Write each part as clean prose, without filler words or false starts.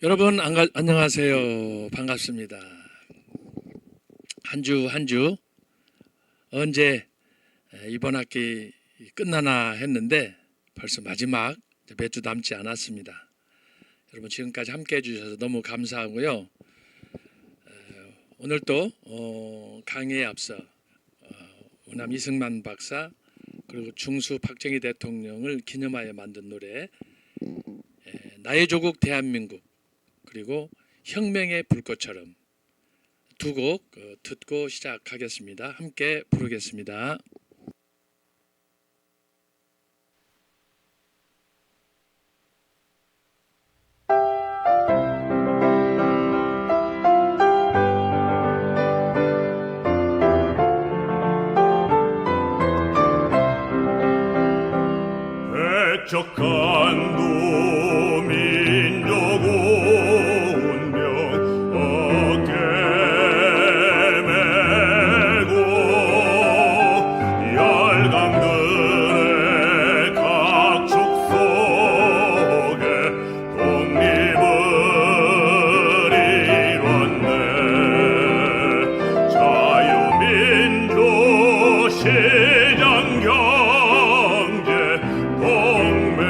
여러분 안녕하세요. 반갑습니다. 한 주 한 주 언제 이번 학기 끝나나 했는데 벌써 마지막 몇 주 남지 않았습니다. 여러분 지금까지 함께 해주셔서 너무 감사하고요. 오늘 또 강의에 앞서 우남 이승만 박사 그리고 중수 박정희 대통령을 기념하여 만든 노래 나의 조국 대한민국 그리고 혁명의 불꽃처럼 두 곡 듣고 시작하겠습니다. 함께 부르겠습니다. 백척한 도민족 운명 어깨 메고 열강들의 각축 속에 독립을 이뤘네. 자유민주 시장 경제 동맹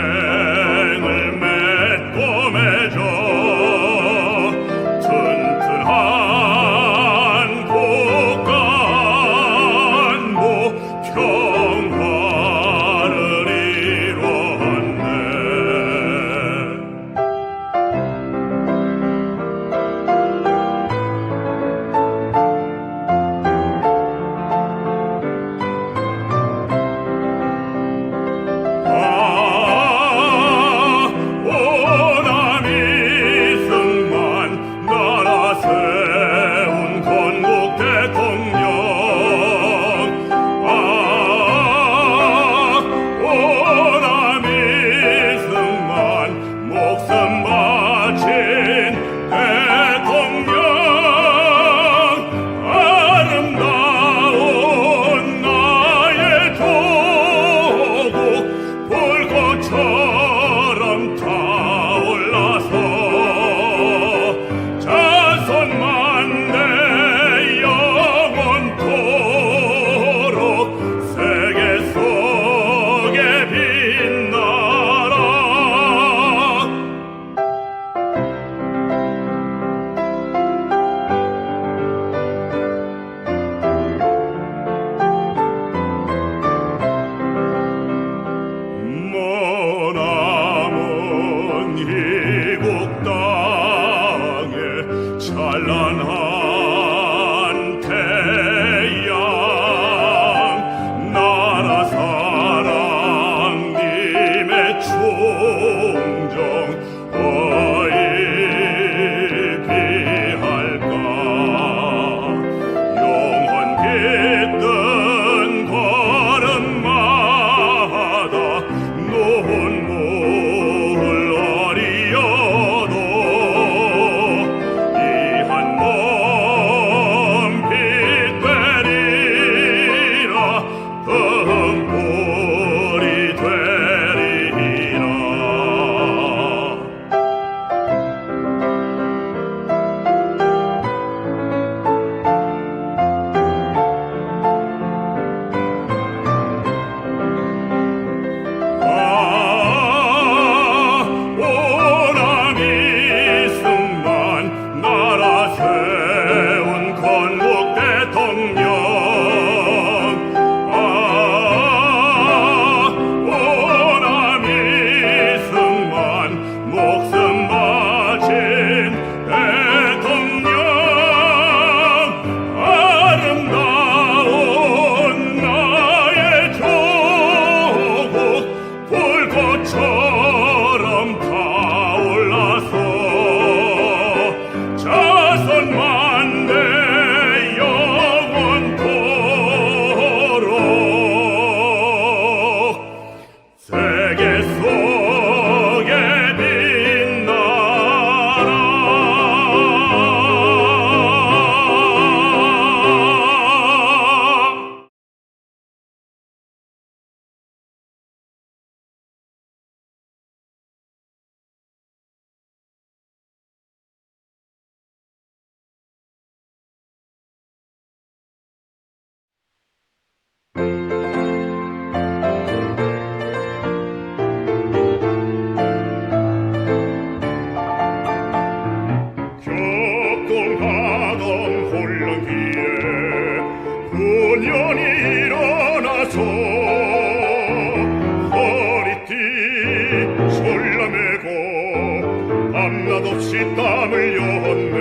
밤낮없이 땀을 흘렸네.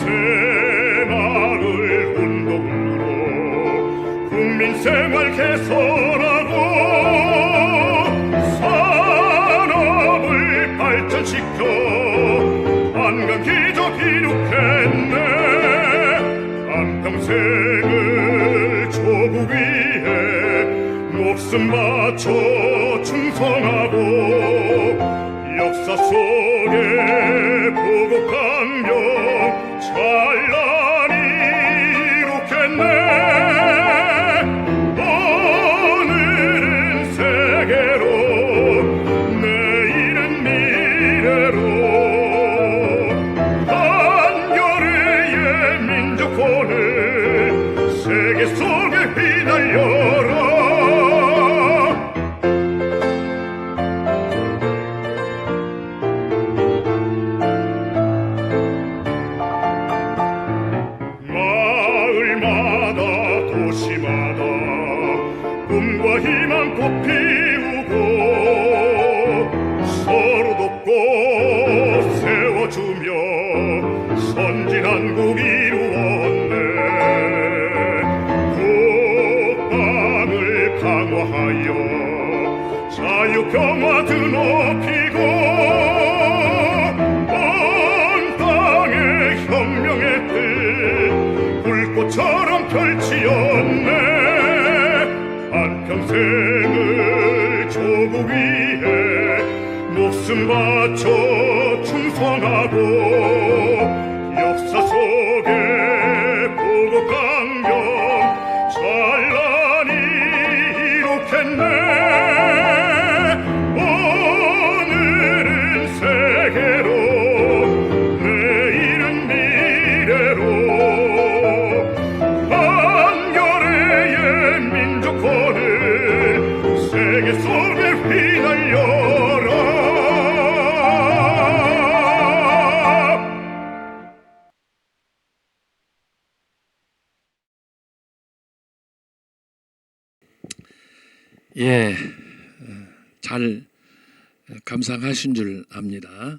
새마을 운동으로 국민생활 개선하고 산업을 발전시켜 한강 기적 이룩했네. 한평생을 조국 위해 목숨 바쳐 충성하고 역사 속에 보고 강경 찬란히 이룩했네. 오늘은 세계로 내일은 미래로 한겨레의 민족혼을 세계 속에 휘날려라. 마을마다 도시마다 꿈과 희망 꽃 피우고 서로 돕고 세워주며 선진한국 이루었네. 국방을 강화하여 자유평화 드높이고 온 땅의 혁명의 뜻 불꽃처럼 펼치었네. 한평생을 조국 위해 목숨 바쳐 충성하고 역사 속에 보고 강경 찬란히 이룩했네. 오늘은 세계로 내일은 미래로 한겨레의 민족혼을 세계 속에 휘날려라. 예, 잘 감상하신 줄 압니다.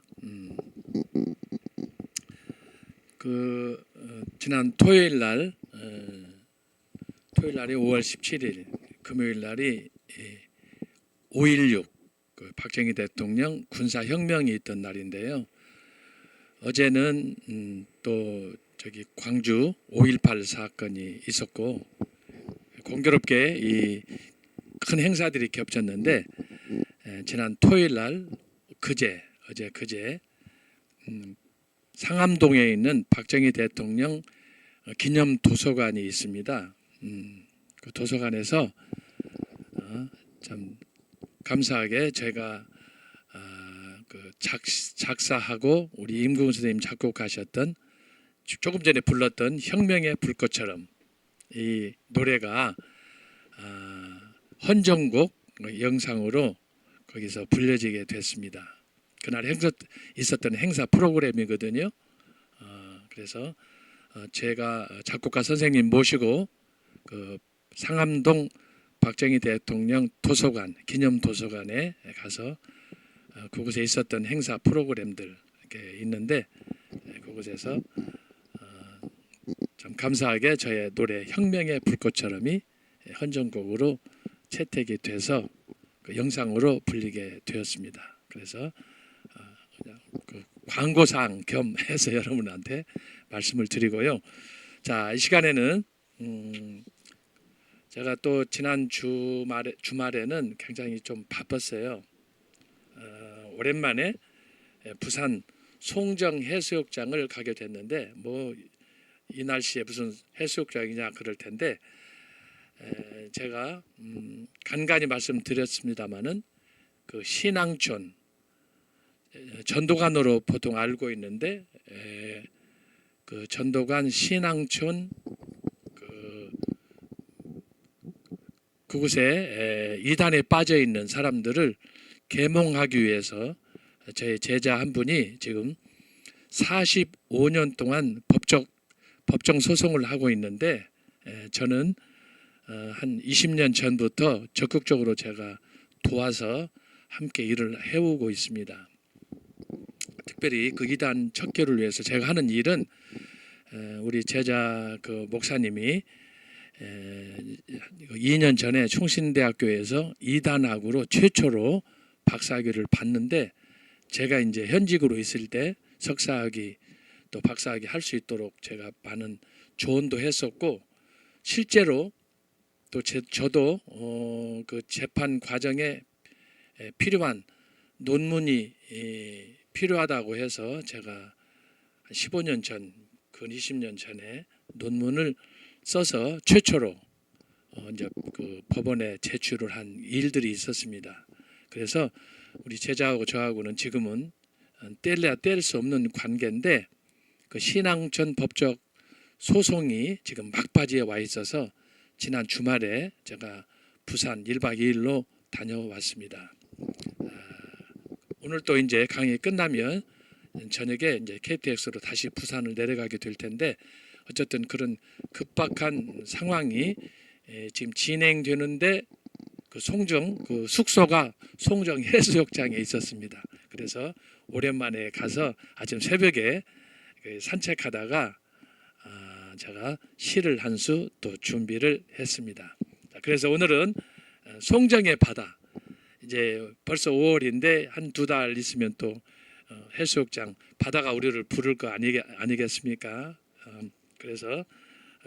지난 토요일 날이 5월 17일, 금요일 날이 5.16 박정희 대통령 군사혁명이 있던 날인데요. 어제는 또 저기 광주 5.18 사건이 있었고 공교롭게 이 큰 행사들이 겹쳤는데 지난 토요일 날 어제 그제 상암동에 있는 박정희 대통령 기념 도서관이 있습니다. 그 도서관에서 참 감사하게 제가 그 작사하고 우리 임국훈 선생님 작곡하셨던 조금 전에 불렀던 혁명의 불꽃처럼 이 노래가 헌정곡 영상으로 거기서 불려지게 됐습니다. 그날 있었던 행사 프로그램이거든요. 그래서 제가 작곡가 선생님 모시고 그 상암동 박정희 대통령 도서관 기념 도서관에 가서 그곳에 있었던 행사 프로그램들 이렇게 있는데 그곳에서 참 감사하게 저의 노래 혁명의 불꽃처럼이 헌정곡으로 채택이 돼서 그 영상으로 불리게 되었습니다. 그래서 그냥 그 광고상 겸해서 여러분한테 말씀을 드리고요. 자, 이 시간에는 제가 또 지난 주말에는 굉장히 좀 바빴어요. 오랜만에 부산 송정 해수욕장을 가게 됐는데 뭐 이 날씨에 무슨 해수욕장이냐 그럴 텐데 제가 간간히 말씀드렸습니다마는 그 신앙촌 전도관으로 보통 알고 있는데 그 전도관 신앙촌 그곳에 이단에 빠져 있는 사람들을 계몽하기 위해서 저희 제자 한 분이 지금 45년 동안 법정 소송을 하고 있는데 저는 한 20년 전부터 적극적으로 제가 도와서 함께 일을 해오고 있습니다. 특별히 그 이단 척결을 위해서 제가 하는 일은 우리 제자 그 목사님이 2년 전에 충신대학교에서 이단학으로 최초로 박사학위를 받는데 제가 이제 현직으로 있을 때 석사학위 또 박사학위 할 수 있도록 제가 많은 조언도 했었고 실제로 또 저도 그 재판 과정에 필요한 논문이 필요하다고 해서 제가 15년 전, 근 20년 전에 논문을 써서 최초로 이제 그 법원에 제출을 한 일들이 있었습니다. 그래서 우리 제자하고 저하고는 지금은 뗄래야 뗄 수 없는 관계인데 그 신앙전 법적 소송이 지금 막바지에 와 있어서 지난 주말에 제가 부산 1박 2일로 다녀왔습니다. 오늘 또 이제 강의 끝나면 저녁에 이제 KTX로 다시 부산을 내려가게 될 텐데 어쨌든 그런 급박한 상황이 지금 진행되는데 그 송정 그 숙소가 송정 해수욕장에 있었습니다. 그래서 오랜만에 가서 아침 새벽에 산책하다가 제가 시를 한 수 또 준비를 했습니다. 그래서 오늘은 송정의 바다 이제 벌써 5월인데 한 2달 있으면 또 해수욕장 바다가 우리를 부를 거 아니겠습니까? 그래서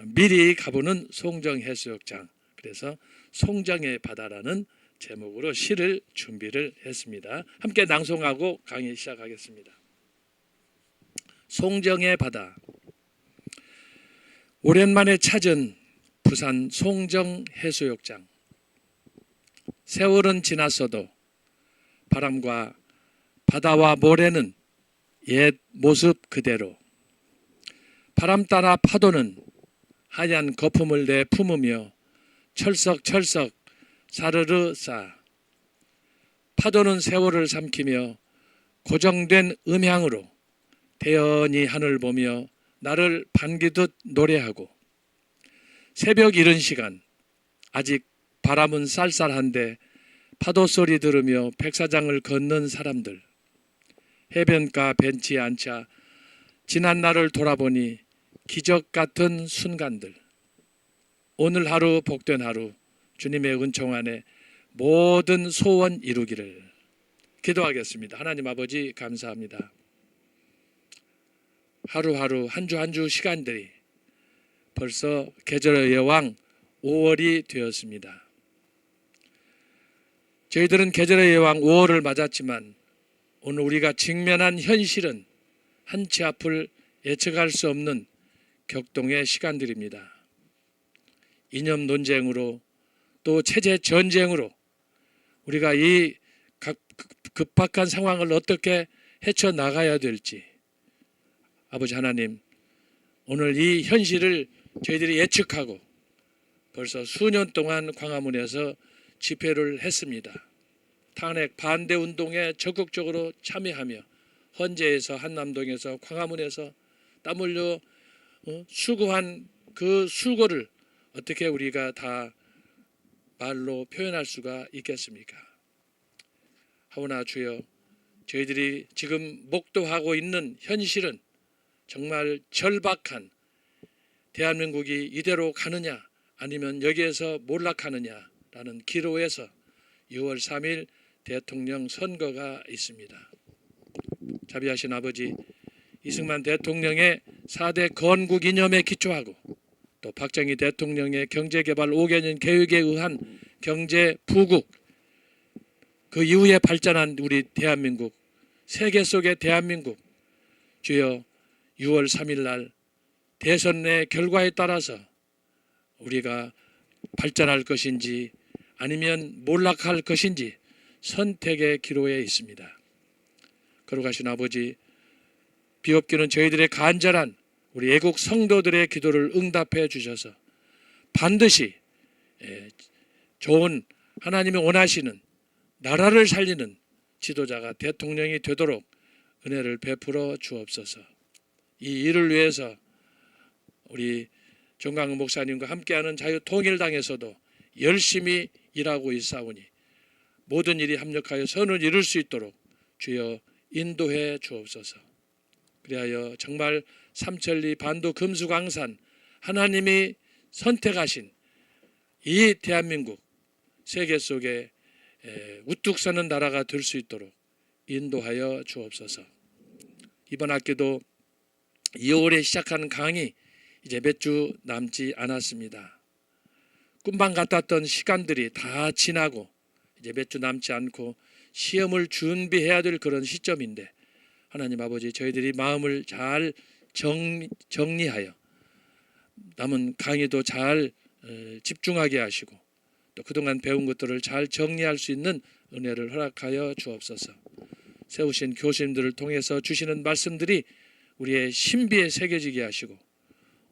미리 가보는 송정 해수욕장 그래서 송정의 바다라는 제목으로 시를 준비를 했습니다. 함께 낭송하고 강의 시작하겠습니다. 송정의 바다. 오랜만에 찾은 부산 송정 해수욕장. 세월은 지났어도 바람과 바다와 모래는 옛 모습 그대로. 바람 따라 파도는 하얀 거품을 내뿜으며 철썩철썩 사르르 싸. 파도는 세월을 삼키며 고정된 음향으로 대연히 하늘 보며 나를 반기듯 노래하고 새벽 이른 시간 아직 바람은 쌀쌀한데 파도 소리 들으며 백사장을 걷는 사람들 해변가 벤치에 앉아 지난 날을 돌아보니 기적 같은 순간들 오늘 하루 복된 하루 주님의 은총 안에 모든 소원 이루기를 기도하겠습니다. 하나님 아버지 감사합니다. 하루하루 한 주 한 주 시간들이 벌써 계절의 여왕 5월이 되었습니다. 저희들은 계절의 여왕 5월을 맞았지만 오늘 우리가 직면한 현실은 한치 앞을 예측할 수 없는 격동의 시간들입니다. 이념 논쟁으로 또 체제 전쟁으로 우리가 이 급박한 상황을 어떻게 헤쳐나가야 될지 아버지 하나님 오늘 이 현실을 저희들이 예측하고 벌써 수년 동안 광화문에서 집회를 했습니다. 탄핵 반대 운동에 적극적으로 참여하며 헌재에서 한남동에서 광화문에서 땀 흘려 수고한 그 수고를 어떻게 우리가 다 말로 표현할 수가 있겠습니까? 하오나 주여 저희들이 지금 목도하고 있는 현실은 정말 절박한 대한민국이 이대로 가느냐 아니면 여기에서 몰락하느냐라는 기로에서 6월 3일 대통령 선거가 있습니다. 자비하신 아버지 이승만 대통령의 4대 건국 이념에 기초하고 또 박정희 대통령의 경제개발 5개년 계획에 의한 경제 부국 그 이후에 발전한 우리 대한민국 세계 속의 대한민국 주여 6월 3일 날 대선의 결과에 따라서 우리가 발전할 것인지 아니면 몰락할 것인지 선택의 기로에 있습니다. 거룩하신 아버지 비옵기는 저희들의 간절한 우리 애국 성도들의 기도를 응답해 주셔서 반드시 좋은 하나님이 원하시는 나라를 살리는 지도자가 대통령이 되도록 은혜를 베풀어 주옵소서. 이 일을 위해서 우리 정강훈 목사님과 함께하는 자유통일당에서도 열심히 일하고 있사오니 모든 일이 합력하여 선을 이룰 수 있도록 주여 인도해 주옵소서. 그리하여 정말 삼천리 반도 금수강산 하나님이 선택하신 이 대한민국 세계 속에 우뚝 서는 나라가 될 수 있도록 인도하여 주옵소서. 이번 학기도 2월에 시작한 강의 이제 몇 주 남지 않았습니다. 꿈만 같았던 시간들이 다 지나고 이제 몇 주 남지 않고 시험을 준비해야 될 그런 시점인데 하나님 아버지 저희들이 마음을 잘 정리하여 남은 강의도 잘 집중하게 하시고 또 그동안 배운 것들을 잘 정리할 수 있는 은혜를 허락하여 주옵소서. 세우신 교수님들을 통해서 주시는 말씀들이 우리의 신비에 새겨지게 하시고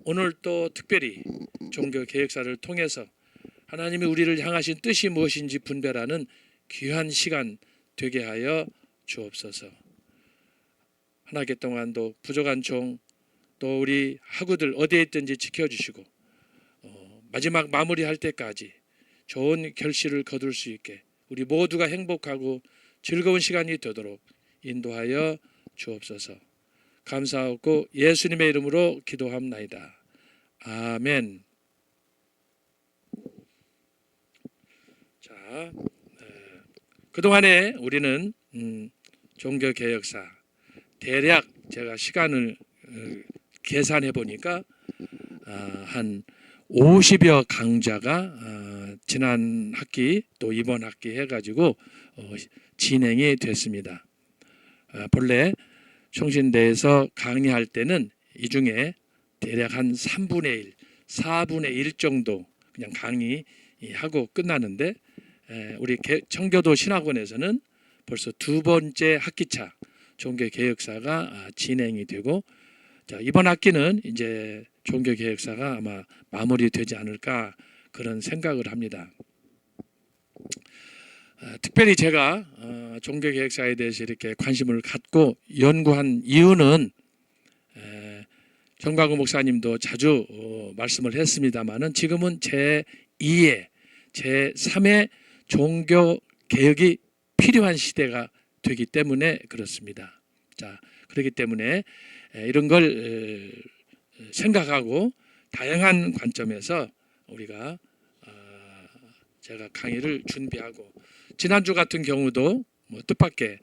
오늘 또 특별히 종교개혁사를 통해서 하나님이 우리를 향하신 뜻이 무엇인지 분별하는 귀한 시간 되게 하여 주옵소서. 한 학기 동안도 부족한 종 또 우리 학우들 어디에 있든지 지켜주시고 마지막 마무리할 때까지 좋은 결실을 거둘 수 있게 우리 모두가 행복하고 즐거운 시간이 되도록 인도하여 주옵소서. 감사하고 예수님의 이름으로 기도합나이다. 아멘. 자, 그동안에 우리는 종교개혁사 대략 제가 시간을 계산해 보니까 한 50여 강좌가 지난 학기 또 이번 학기 해가지고 진행이 됐습니다. 본래 총신대에서 강의할 때는 이 중에 대략 한 3분의 1, 4분의 1 정도 그냥 강의하고 끝나는데 우리 청교도 신학원에서는 벌써 두 번째 학기차 종교개혁사가 진행이 되고 자, 이번 학기는 이제 종교개혁사가 아마 마무리되지 않을까 그런 생각을 합니다. 특별히 제가 종교개혁사에 대해서 이렇게 관심을 갖고 연구한 이유는 정광훈 목사님도 자주 말씀을 했습니다마는 지금은 제2의 제3의 종교개혁이 필요한 시대가 되기 때문에 그렇습니다. 자, 그렇기 때문에 이런 걸 생각하고 다양한 관점에서 우리가 제가 강의를 준비하고 지난주 같은 경우도 뭐 뜻밖의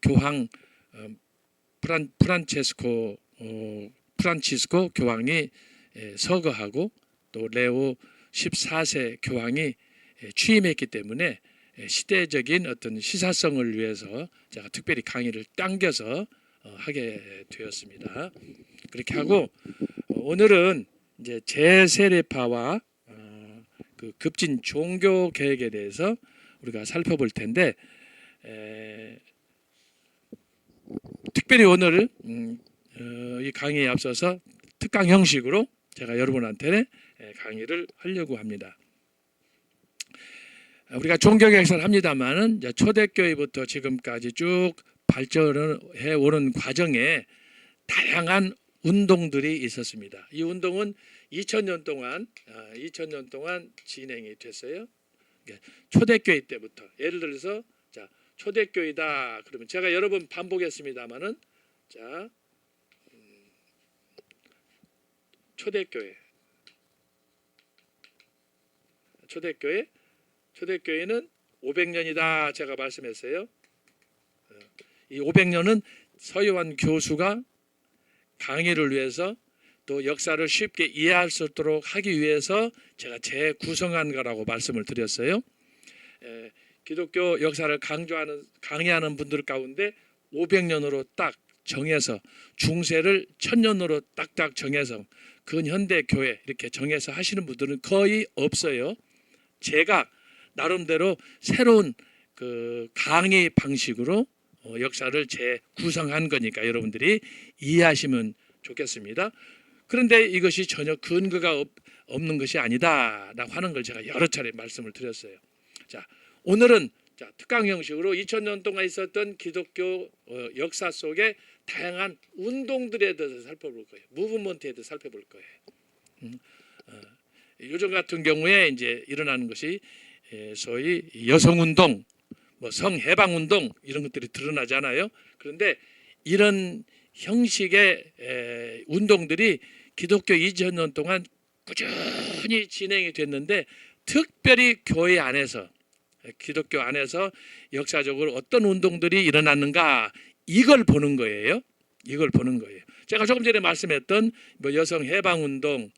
교황 프란치스코 교황이 서거하고 또 레오 14세 교황이 취임했기 때문에 시대적인 어떤 시사성을 위해서 제가 특별히 강의를 당겨서 하게 되었습니다. 그렇게 하고 오늘은 이제 제세례파와 그 급진 종교 개혁에 대해서 우리가 살펴볼 텐데 특별히 오늘 이 강의에 앞서서 특강 형식으로 제가 여러분한테 강의를 하려고 합니다. 우리가 종교개혁을 합니다만은 초대교회부터 지금까지 쭉 발전해 오는 과정에 다양한 운동들이 있었습니다. 이 운동은 2000년 동안 진행이 됐어요. 초대교회 때부터 예를 들어서 자, 초대교회다 그러면 제가 여러 번 반복했습니다만은 자, 초대교회는 500년이다 제가 말씀했어요. 이 500년은 서요한 교수가 강의를 위해서 또 역사를 쉽게 이해할 수 있도록 하기 위해서 제가 재구성한 거라고 말씀을 드렸어요. 기독교 역사를 강의하는 분들 가운데 500년으로 딱 정해서 중세를 1000년으로 딱딱 정해서 근현대 교회 이렇게 정해서 하시는 분들은 거의 없어요. 제가 나름대로 새로운 그 강의 방식으로 역사를 재구성한 거니까 여러분들이 이해하시면 좋겠습니다. 그런데 이것이 전혀 근거가 없는 것이 아니다라고 하는 걸 제가 여러 차례 말씀을 드렸어요. 자, 오늘은 특강 형식으로 2000년 동안 있었던 기독교 역사 속에 다양한 운동들에 대해서 살펴볼 거예요. 무브먼트에 대해서 살펴볼 거예요. 요즘 같은 경우에 이제 일어나는 것이 소위 여성운동, 뭐 성해방운동 이런 것들이 드러나잖아요. 그런데 이런 형식의 운동들이 기독교 2000년 동안 꾸준히 진행이 됐는데 특별히 교회 안에서 기독교 안에서 역사적으로 어떤 운동들이 일어났는가 이걸 보는 거예요. 이걸 보는 거예요. 제가 조금 전에 말씀했던 뭐 여성 해방 운동,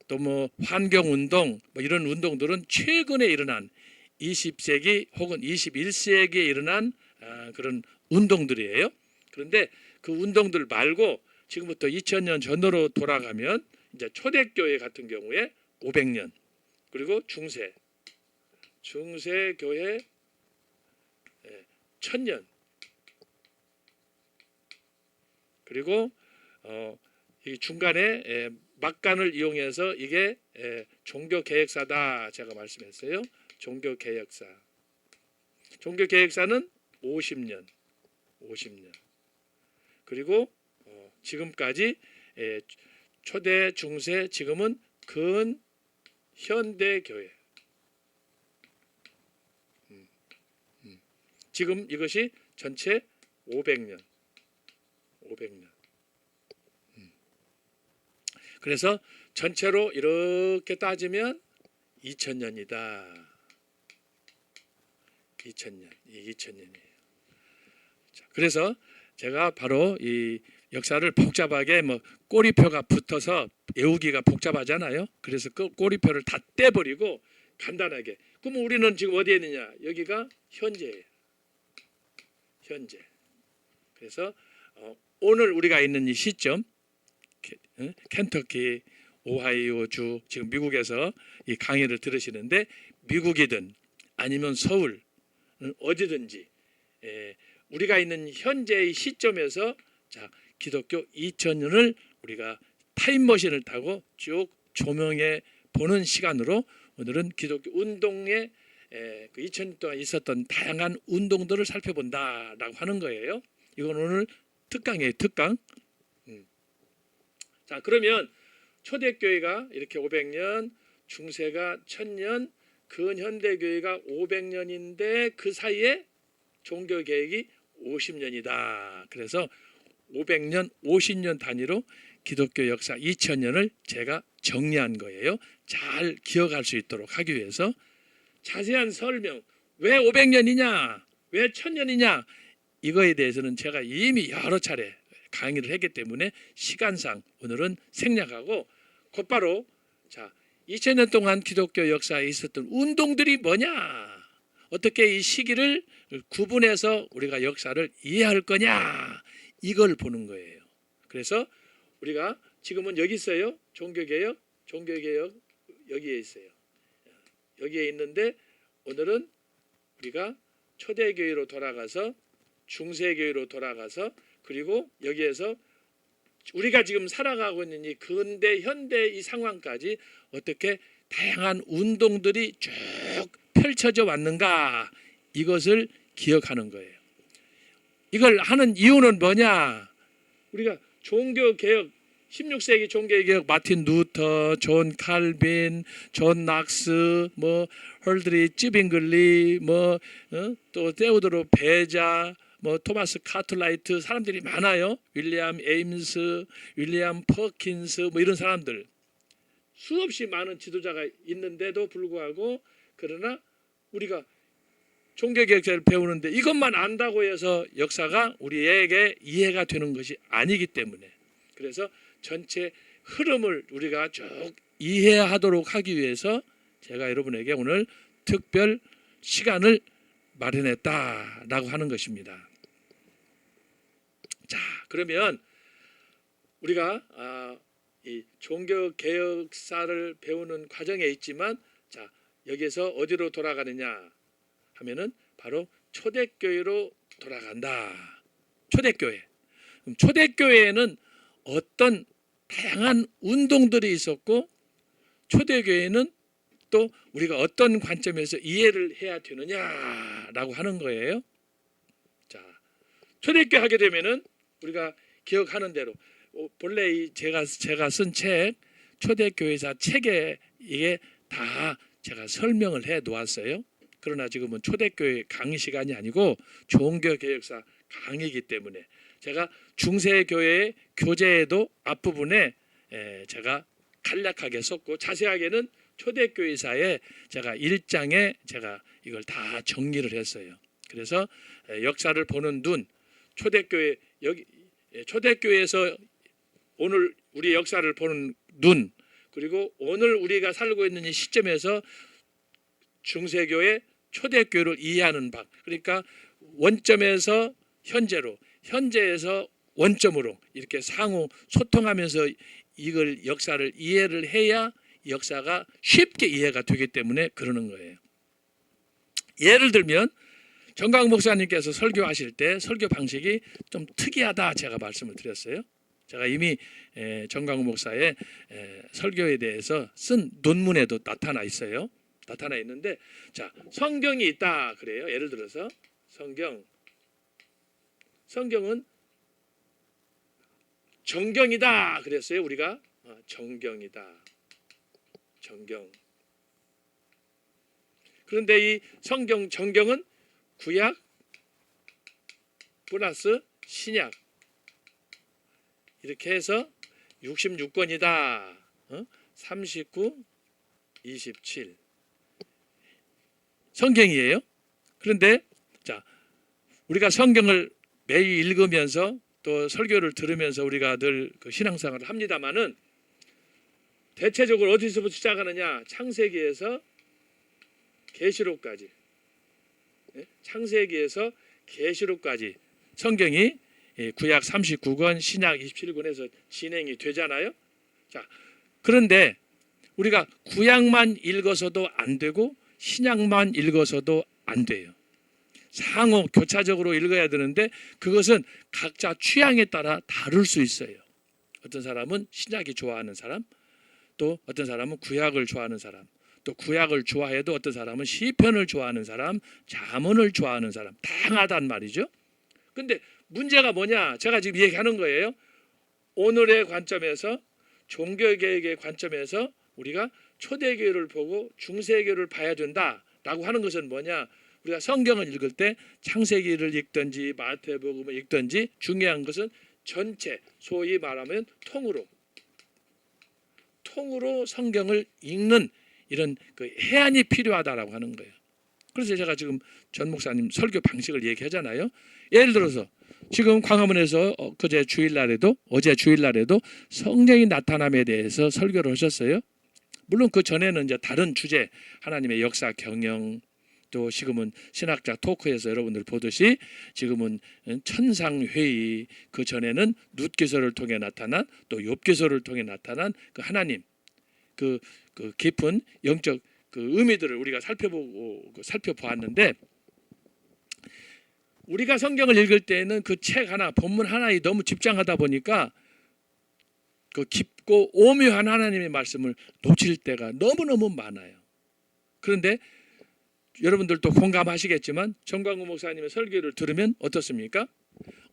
또 뭐 환경 운동, 뭐 이런 운동들은 최근에 일어난 20세기 혹은 21세기에 일어난 그런 운동들이에요. 그런데 그 운동들 말고 지금부터 2000년 전으로 돌아가면 이제 초대교회 같은 경우에 500년, 그리고 중세교회 1000년, 그리고 이 중간에 막간을 이용해서 이게 종교개혁사다 제가 말씀했어요. 종교개혁사는 50년, 그리고 지금까지 초대, 중세, 지금은 근현대교회. 지금 이것이 전체 500년. 그래서 전체로 이렇게 따지면 2000년이다. 2000년이에요. 그래서 제가 바로 이 역사를 복잡하게 뭐 꼬리표가 붙어서 외우기가 복잡하잖아요. 그래서 그 꼬리표를 다 떼버리고 간단하게. 그럼 우리는 지금 어디에 있느냐? 여기가 현재예요. 현재. 그래서 오늘 우리가 있는 이 시점, 켄터키, 오하이오주, 지금 미국에서 이 강의를 들으시는데 미국이든 아니면 서울 어디든지 우리가 있는 현재의 시점에서 자 기독교 2000년을 우리가 타임머신을 타고 쭉 조명해 보는 시간으로 오늘은 기독교 운동의 그 2000년 동안 있었던 다양한 운동들을 살펴본다라고 하는 거예요. 이건 오늘 특강이에요. 특강. 자 그러면 초대교회가 이렇게 500년, 중세가 1000년, 근현대교회가 500년인데 그 사이에 종교개혁이 50년이다. 그래서 500년, 50년 단위로 기독교 역사 2000년을 제가 정리한 거예요. 잘 기억할 수 있도록 하기 위해서 자세한 설명, 왜 500년이냐, 왜 1000년이냐 이거에 대해서는 제가 이미 여러 차례 강의를 했기 때문에 시간상 오늘은 생략하고 곧바로 자 2000년 동안 기독교 역사에 있었던 운동들이 뭐냐, 어떻게 이 시기를 구분해서 우리가 역사를 이해할 거냐 이걸 보는 거예요. 그래서 우리가 지금은 여기 있어요. 종교개혁 여기에 있어요. 여기에 있는데 오늘은 우리가 초대교회로 돌아가서 중세교회로 돌아가서 그리고 여기에서 우리가 지금 살아가고 있는 이 근대 현대 이 상황까지 어떻게 다양한 운동들이 쭉 펼쳐져 왔는가 이것을 기억하는 거예요. 이걸 하는 이유는 뭐냐? 우리가 종교개혁 16세기 종교개혁 마틴 루터, 존 칼빈, 존 낙스, 뭐 헐드리 찌빙글리, 또 테오도로 베자, 뭐 토마스 카틀라이트 사람들이 많아요. 윌리엄 에임스, 윌리엄 퍼킨스 뭐 이런 사람들 수없이 많은 지도자가 있는데도 불구하고 그러나 우리가 종교개혁자를 배우는데 이것만 안다고 해서 역사가 우리에게 이해가 되는 것이 아니기 때문에 그래서 전체 흐름을 우리가 쭉 이해하도록 하기 위해서 제가 여러분에게 오늘 특별 시간을 마련했다라고 하는 것입니다. 자, 그러면 우리가 이 종교개혁사를 배우는 과정에 있지만 자, 여기에서 어디로 돌아가느냐 하면은 바로 초대교회로 돌아간다. 초대교회. 그럼 초대교회에는 어떤 다양한 운동들이 있었고 초대교회는 또 우리가 어떤 관점에서 이해를 해야 되느냐라고 하는 거예요. 자, 초대교회 하게 되면은 우리가 기억하는 대로 본래 이 제가 쓴 책 초대교회사 책에 이게 다 제가 설명을 해 놓았어요. 그러나 지금은 초대교회 강의 시간이 아니고 종교개혁사 강의이기 때문에 제가 중세교회 교재에도 앞부분에 제가 간략하게 썼고 자세하게는 초대교회사에 제가 1장에 제가 이걸 다 정리를 했어요. 그래서 역사를 보는 눈, 초대교회 여기 초대교회에서 오늘 우리 역사를 보는 눈, 그리고 오늘 우리가 살고 있는 이 시점에서 중세교회 초대교회를 이해하는 방, 그러니까 원점에서 현재로, 현재에서 원점으로 이렇게 상호 소통하면서 이걸 역사를 이해를 해야 역사가 쉽게 이해가 되기 때문에 그러는 거예요. 예를 들면 정광 목사님께서 설교하실 때 설교 방식이 좀 특이하다 제가 말씀을 드렸어요. 제가 이미 정광 목사의 설교에 대해서 쓴 논문에도 나타나 있어요. 나타나 있는데, 자, 성경이 있다 그래요. 예를 들어서 성경은 정경이다 그랬어요. 우리가 정경이다. 정경. 그런데 이 정경은 구약 플러스 신약 이렇게 해서 66권이다. 39, 27 성경이에요. 그런데 자, 우리가 성경을 매일 읽으면서 또 설교를 들으면서 우리가 늘 그 신앙생활을 합니다마는 대체적으로 어디서부터 시작하느냐? 창세기에서 계시록까지. 창세기에서 계시록까지 성경이 구약 39권, 신약 27권에서 진행이 되잖아요. 자, 그런데 우리가 구약만 읽어서도 안 되고 신약만 읽어서도 안 돼요. 상호 교차적으로 읽어야 되는데 그것은 각자 취향에 따라 다를 수 있어요. 어떤 사람은 신약이 좋아하는 사람, 또 어떤 사람은 구약을 좋아하는 사람, 또 구약을 좋아해도 어떤 사람은 시편을 좋아하는 사람, 잠언을 좋아하는 사람, 다양하단 말이죠. 근데 문제가 뭐냐? 제가 지금 얘기하는 거예요. 오늘의 관점에서, 종교개혁의 관점에서 우리가 초대교회를 보고 중세교회를 봐야 된다라고 하는 것은 뭐냐? 우리가 성경을 읽을 때 창세기를 읽든지 마태복음을 읽든지 중요한 것은 전체, 소위 말하면 통으로 성경을 읽는 이런 그 해안이 필요하다라고 하는 거예요. 그래서 제가 지금 전 목사님 설교 방식을 얘기하잖아요. 예를 들어서 지금 광화문에서 어제 주일날에도 성령이 나타남에 대해서 설교를 하셨어요. 물론 그 전에는 이제 다른 주제, 하나님의 역사 경영, 또 지금은 신학자 토크에서 여러분들 보듯이 지금은 천상회의, 그 전에는 룻기서를 통해 나타난, 또 욥기서를 통해 나타난 그 하나님 그 깊은 영적 그 의미들을 우리가 살펴보았는데, 우리가 성경을 읽을 때는 그 책 하나, 본문 하나에 너무 집중하다 보니까 그 깊고 오묘한 하나님의 말씀을 놓칠 때가 너무너무 많아요. 그런데 여러분들도 공감하시겠지만 정광훈 목사님의 설교를 들으면 어떻습니까?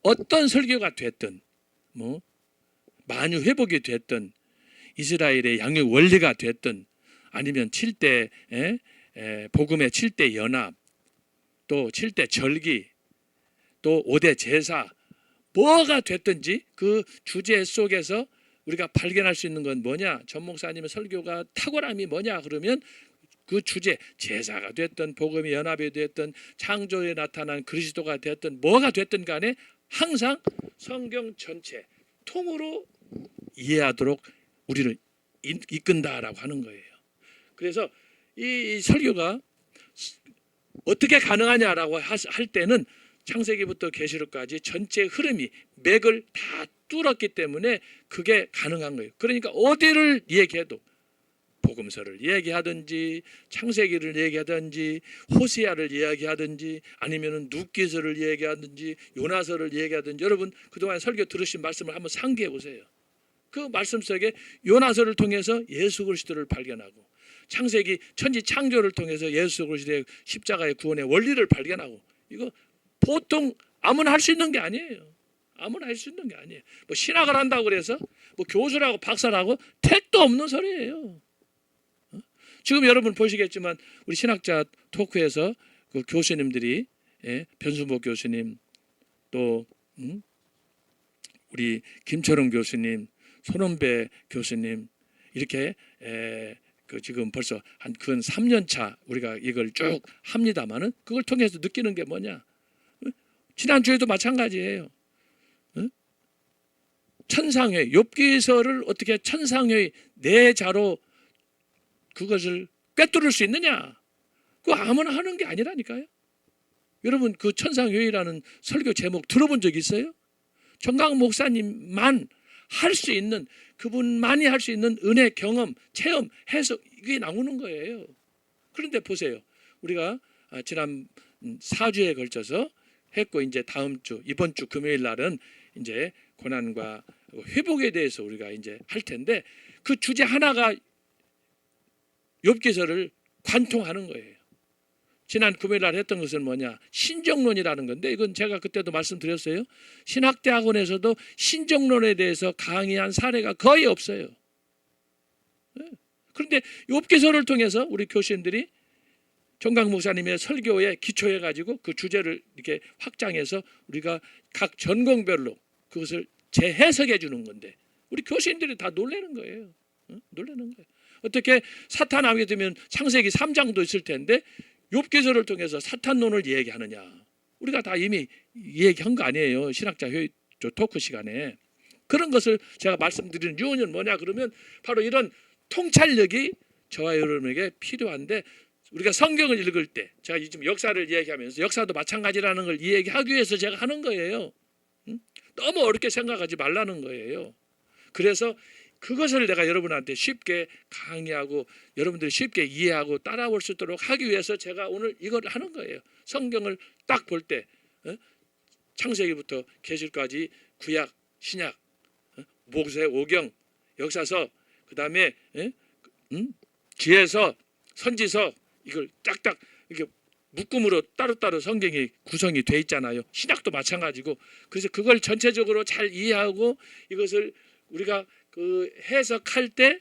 어떤 설교가 됐든, 뭐 만유 회복이 됐든, 이스라엘의 양육 원리가 됐든, 아니면 7대 복음의 7대 연합, 또 7대 절기, 또 5대 제사, 뭐가 됐든지 그 주제 속에서 우리가 발견할 수 있는 건 뭐냐? 전 목사님의 설교가 탁월함이 뭐냐? 그러면 그 주제, 제사가 됐든 복음의 연합이 됐든 창조에 나타난 그리스도가 됐든 뭐가 됐든 간에 항상 성경 전체 통으로 이해하도록 우리를 이끈다라고 하는 거예요. 그래서 이 설교가 어떻게 가능하냐라고 할 때는 창세기부터 계시록까지 전체 흐름이 맥을 다 뚫었기 때문에 그게 가능한 거예요. 그러니까 어디를 얘기해도 복음서를 얘기하든지 창세기를 얘기하든지 호세아를 얘기하든지 아니면은 룻기서를 얘기하든지 요나서를 얘기하든지, 여러분 그동안 설교 들으신 말씀을 한번 상기해 보세요. 그 말씀 속에 요나서를 통해서 예수 그리스도를 발견하고, 창세기 천지 창조를 통해서 예수 그리스도의 십자가의 구원의 원리를 발견하고, 이거 보통 아무나 할 수 있는 게 아니에요. 아무나 할 수 있는 게 아니에요. 뭐 신학을 한다고 그래서 뭐 교수라고 박사라고 택도 없는 소리예요. 지금 여러분 보시겠지만 우리 신학자 토크에서 그 교수님들이 변순복 교수님 또 우리 김철웅 교수님, 손원배 교수님 이렇게 그 지금 벌써 한 근 3년 차 우리가 이걸 쭉 합니다만은 그걸 통해서 느끼는 게 뭐냐? 지난주에도 마찬가지예요. 천상회의, 욥기서를 어떻게 천상회의 내 자로 그것을 꿰뚫을 수 있느냐? 그거 아무나 하는 게 아니라니까요. 여러분 그 천상회의라는 설교 제목 들어본 적 있어요? 정강 목사님만 할 수 있는, 그분만이 할 수 있는 은혜, 경험, 체험, 해석 이게 나오는 거예요. 그런데 보세요. 우리가 지난 4주에 걸쳐서 했고 이제 다음 주 이번 주 금요일 날은 이제 고난과 회복에 대해서 우리가 이제 할 텐데 그 주제 하나가 욥기서를 관통하는 거예요. 지난 금요일 날 했던 것은 뭐냐? 신정론이라는 건데 이건 제가 그때도 말씀드렸어요. 신학대학원에서도 신정론에 대해서 강의한 사례가 거의 없어요. 그런데 욥기서를 통해서 우리 교수님들이 정강 목사님의 설교에 기초해 가지고 그 주제를 이렇게 확장해서 우리가 각 전공별로 그것을 재해석해 주는 건데 우리 교수님들이 다 놀라는 거예요. 놀라는 거예요. 어떻게 사탄 하게 되면 창세기 3장도 있을 텐데 욥기서를 통해서 사탄론을 얘기하느냐? 우리가 다 이미 얘기한 거 아니에요. 신학자 회의 토크 시간에. 그런 것을 제가 말씀드리는 이유는 뭐냐 그러면 바로 이런 통찰력이 저와 여러분에게 필요한데 우리가 성경을 읽을 때 제가 지금 역사를 이야기하면서 역사도 마찬가지라는 걸 이야기하기 위해서 제가 하는 거예요. 너무 어렵게 생각하지 말라는 거예요. 그래서 그것을 내가 여러분한테 쉽게 강의하고 여러분들이 쉽게 이해하고 따라올 수 있도록 하기 위해서 제가 오늘 이걸 하는 거예요. 성경을 딱 볼 때 창세기부터 계시록까지 구약, 신약, 모세, 오경, 역사서, 그 다음에 지혜서, 선지서 이걸 딱딱 이렇게 묶음으로 따로따로 성경이 구성이 돼 있잖아요. 신약도 마찬가지고 그래서 그걸 전체적으로 잘 이해하고 이것을 우리가 그 해석할 때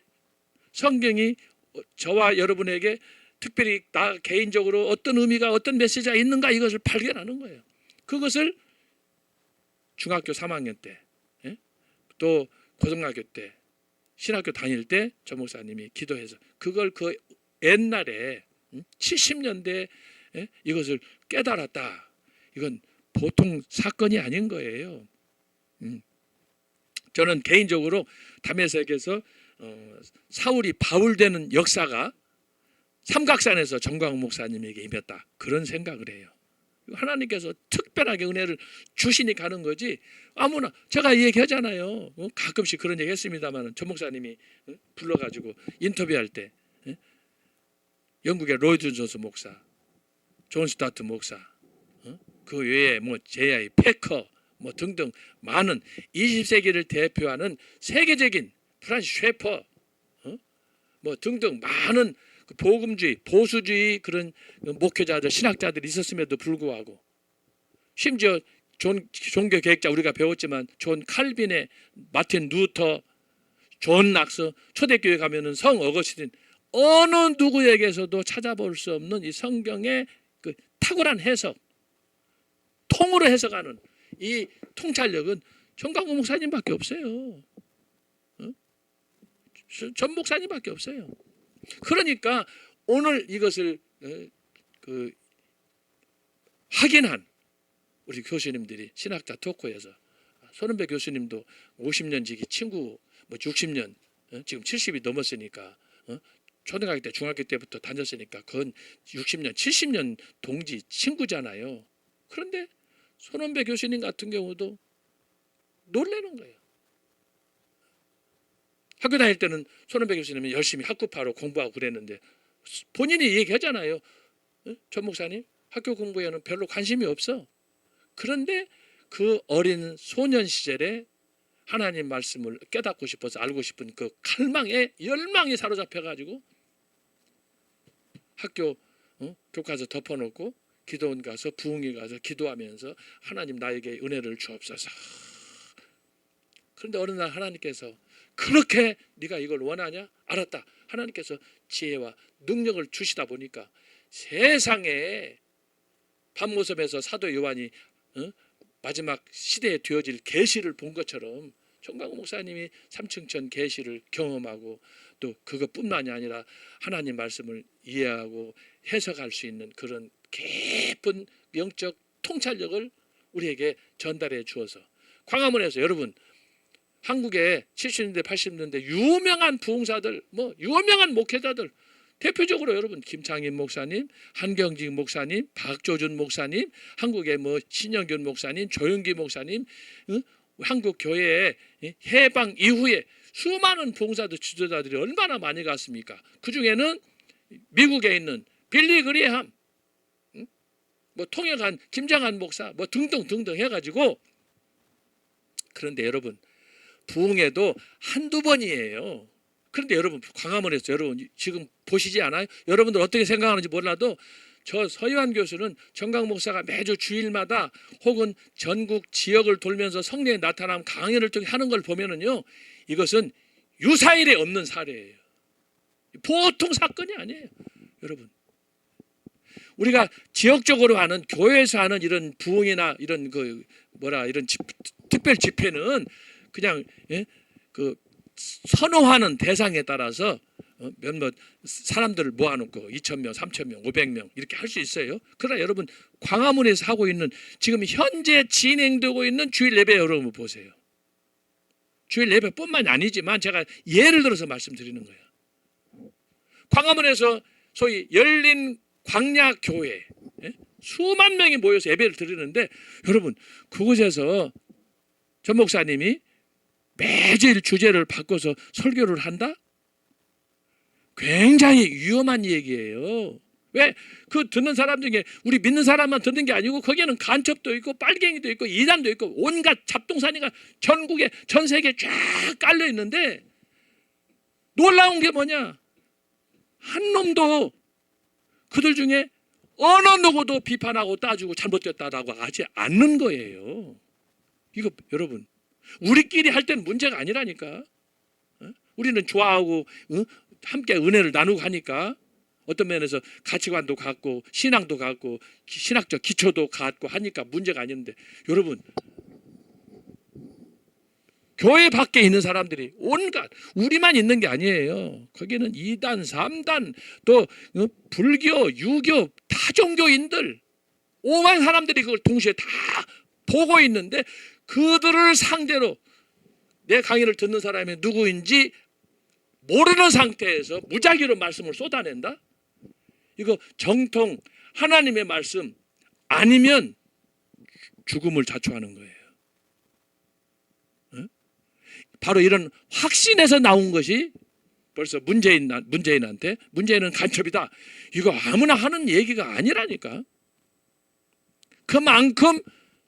성경이 저와 여러분에게 특별히 나 개인적으로 어떤 의미가 어떤 메시지가 있는가 이것을 발견하는 거예요. 그것을 중학교 3학년 때 또 고등학교 때 신학교 다닐 때 저 목사님이 기도해서 그걸 그 옛날에 70년대 이것을 깨달았다. 이건 보통 사건이 아닌 거예요. 저는 개인적으로 다메섹에서 사울이 바울 되는 역사가 삼각산에서 정광훈 목사님에게 임했다. 그런 생각을 해요. 하나님께서 특별하게 은혜를 주시니 가는 거지 아무나 제가 얘기하잖아요. 가끔씩 그런 얘기 했습니다만 전 목사님이 불러가지고 인터뷰할 때 영국의 로이드 존스 목사, 존 스타트 목사, 그 외에 뭐 제아이 패커 뭐 등등 많은 20세기를 대표하는 세계적인 프란시스 셰퍼 뭐 등등 많은 그 복음주의, 보수주의 그런 목회자들, 신학자들이 있었음에도 불구하고 심지어 종교 계획자 우리가 배웠지만 존 칼빈의 마틴 루터, 존 낙스, 초대교회 가면은 성 어거스틴 어느 누구에게서도 찾아볼 수 없는 이 성경의 그 탁월한 해석, 통으로 해석하는 이 통찰력은 정광훈 목사님밖에 없어요. 전 목사님밖에 없어요. 그러니까 오늘 이것을 확인한 우리 교수님들이 신학자 토크에서 손은배 교수님도 50년 지기 친구 뭐 60년 지금 70이 넘었으니까 초등학교 때 중학교 때부터 다녔으니까 그건 60년 70년 동지 친구잖아요. 그런데 손은배 교수님 같은 경우도 놀라는 거예요. 학교 다닐 때는 손은배 교수님은 열심히 학구파로 공부하고 그랬는데 본인이 얘기하잖아요. 전 목사님 학교 공부에는 별로 관심이 없어. 그런데 그 어린 소년 시절에 하나님 말씀을 깨닫고 싶어서 알고 싶은 그 갈망에 열망이 사로잡혀가지고 학교 교과서 덮어놓고 기도원 가서 부흥회 가서 기도하면서 하나님 나에게 은혜를 주옵소서. 그런데 어느 날 하나님께서 그렇게 네가 이걸 원하냐? 알았다. 하나님께서 지혜와 능력을 주시다 보니까 세상에 밤모섬에서 사도 요한이 마지막 시대에 되어질 계시를 본 것처럼 정광훈 목사님이 삼층천 계시를 경험하고 또 그것뿐만이 아니라 하나님 말씀을 이해하고 해석할 수 있는 그런 깊은 영적 통찰력을 우리에게 전달해 주어서 광화문에서 여러분 한국의 70년대 80년대 유명한 부흥사들 유명한 목회자들 대표적으로 여러분 김창인 목사님, 한경직 목사님, 박조준 목사님, 한국의 신영균 목사님, 조영기 목사님, 한국 교회의 해방 이후에 수많은 부흥사들 지도자들이 얼마나 많이 갔습니까? 그 중에는 미국에 있는 빌리 그레이엄, 통역한 김장한 목사, 등등 해가지고 그런데 여러분 부흥회도 한두 번이에요. 그런데 여러분 광화문에서 여러분 지금 보시지 않아요? 여러분들 어떻게 생각하는지 몰라도 저 서희환 교수는 정강 목사가 매주 주일마다 혹은 전국 지역을 돌면서 성령의 나타남 강연을 통해 하는 걸 보면은요, 이것은 유사일에 없는 사례예요. 보통 사건이 아니에요, 여러분. 우리가 지역적으로 하는 교회에서 하는 이런 부흥이나 이런 이런 특별 집회는 그냥 선호하는 대상에 따라서 몇몇 사람들을 모아놓고 2,000명, 3,000명, 500명 이렇게 할 수 있어요. 그러나 여러분 광화문에서 하고 있는 지금 현재 진행되고 있는 주일 예배 여러분 보세요. 주일 예배뿐만이 아니지만 제가 예를 들어서 말씀드리는 거예요. 광화문에서 소위 열린 광야교회 수만 명이 모여서 예배를 드리는데 여러분 그곳에서 전 목사님이 매주일 주제를 바꿔서 설교를 한다? 굉장히 위험한 얘기예요. 왜? 그 듣는 사람 중에 우리 믿는 사람만 듣는 게 아니고 거기에는 간첩도 있고 빨갱이도 있고 이단도 있고 온갖 잡동사니가 전국에 전 세계에 쫙 깔려 있는데 놀라운 게 뭐냐? 한 놈도 그들 중에 어느 누구도 비판하고 따지고 잘못됐다라고 하지 않는 거예요. 이거 여러분 우리끼리 할 때는 문제가 아니라니까. 우리는 좋아하고 함께 은혜를 나누고 하니까 어떤 면에서 가치관도 같고 신앙도 같고 신학적 기초도 같고 하니까 문제가 아닌데 여러분 교회 밖에 있는 사람들이 온갖 우리만 있는 게 아니에요. 거기는 2단, 3단 또 불교, 유교, 타종교인들 오만 사람들이 그걸 동시에 다 보고 있는데 그들을 상대로 내 강의를 듣는 사람이 누구인지 모르는 상태에서 무작위로 말씀을 쏟아낸다? 이거 정통 하나님의 말씀 아니면 죽음을 자초하는 거예요. 바로 이런 확신에서 나온 것이 벌써 문재인한테 문재인은 간첩이다. 이거 아무나 하는 얘기가 아니라니까. 그만큼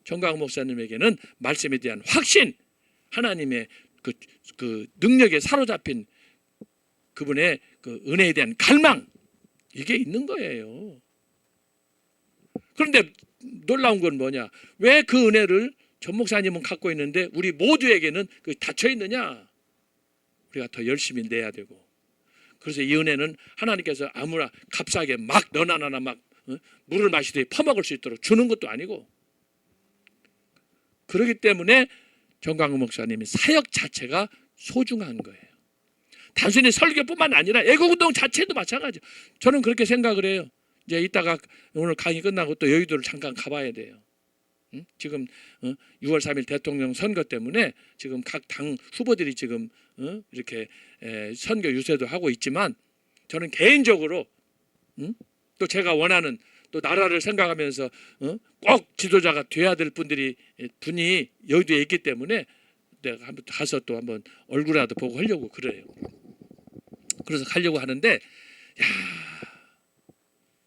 정광훈 목사님에게는 말씀에 대한 확신, 하나님의 그 능력에 사로잡힌 그분의 그 은혜에 대한 갈망 이게 있는 거예요. 그런데 놀라운 건 뭐냐? 왜 그 은혜를 전 목사님은 갖고 있는데 우리 모두에게는 닫혀 있느냐? 우리가 더 열심히 내야 되고. 그래서 이 은혜는 하나님께서 아무나 값싸게 막 너나 나나 막 물을 마시듯이 퍼먹을 수 있도록 주는 것도 아니고. 그렇기 때문에 정광훈 목사님의 사역 자체가 소중한 거예요. 단순히 설교뿐만 아니라 애국운동 자체도 마찬가지. 저는 그렇게 생각을 해요. 이제 이따가 오늘 강의 끝나고 또 여의도를 잠깐 가봐야 돼요. 지금 6월 3일 대통령 선거 때문에 지금 각 당 후보들이 지금 이렇게 선거 유세도 하고 있지만 저는 개인적으로 또 제가 원하는 또 나라를 생각하면서 꼭 지도자가 돼야 될 분이 여의도에 있기 때문에 내가 한번 가서 또 한번 얼굴이라도 보고 하려고 그래요. 그래서 가려고 하는데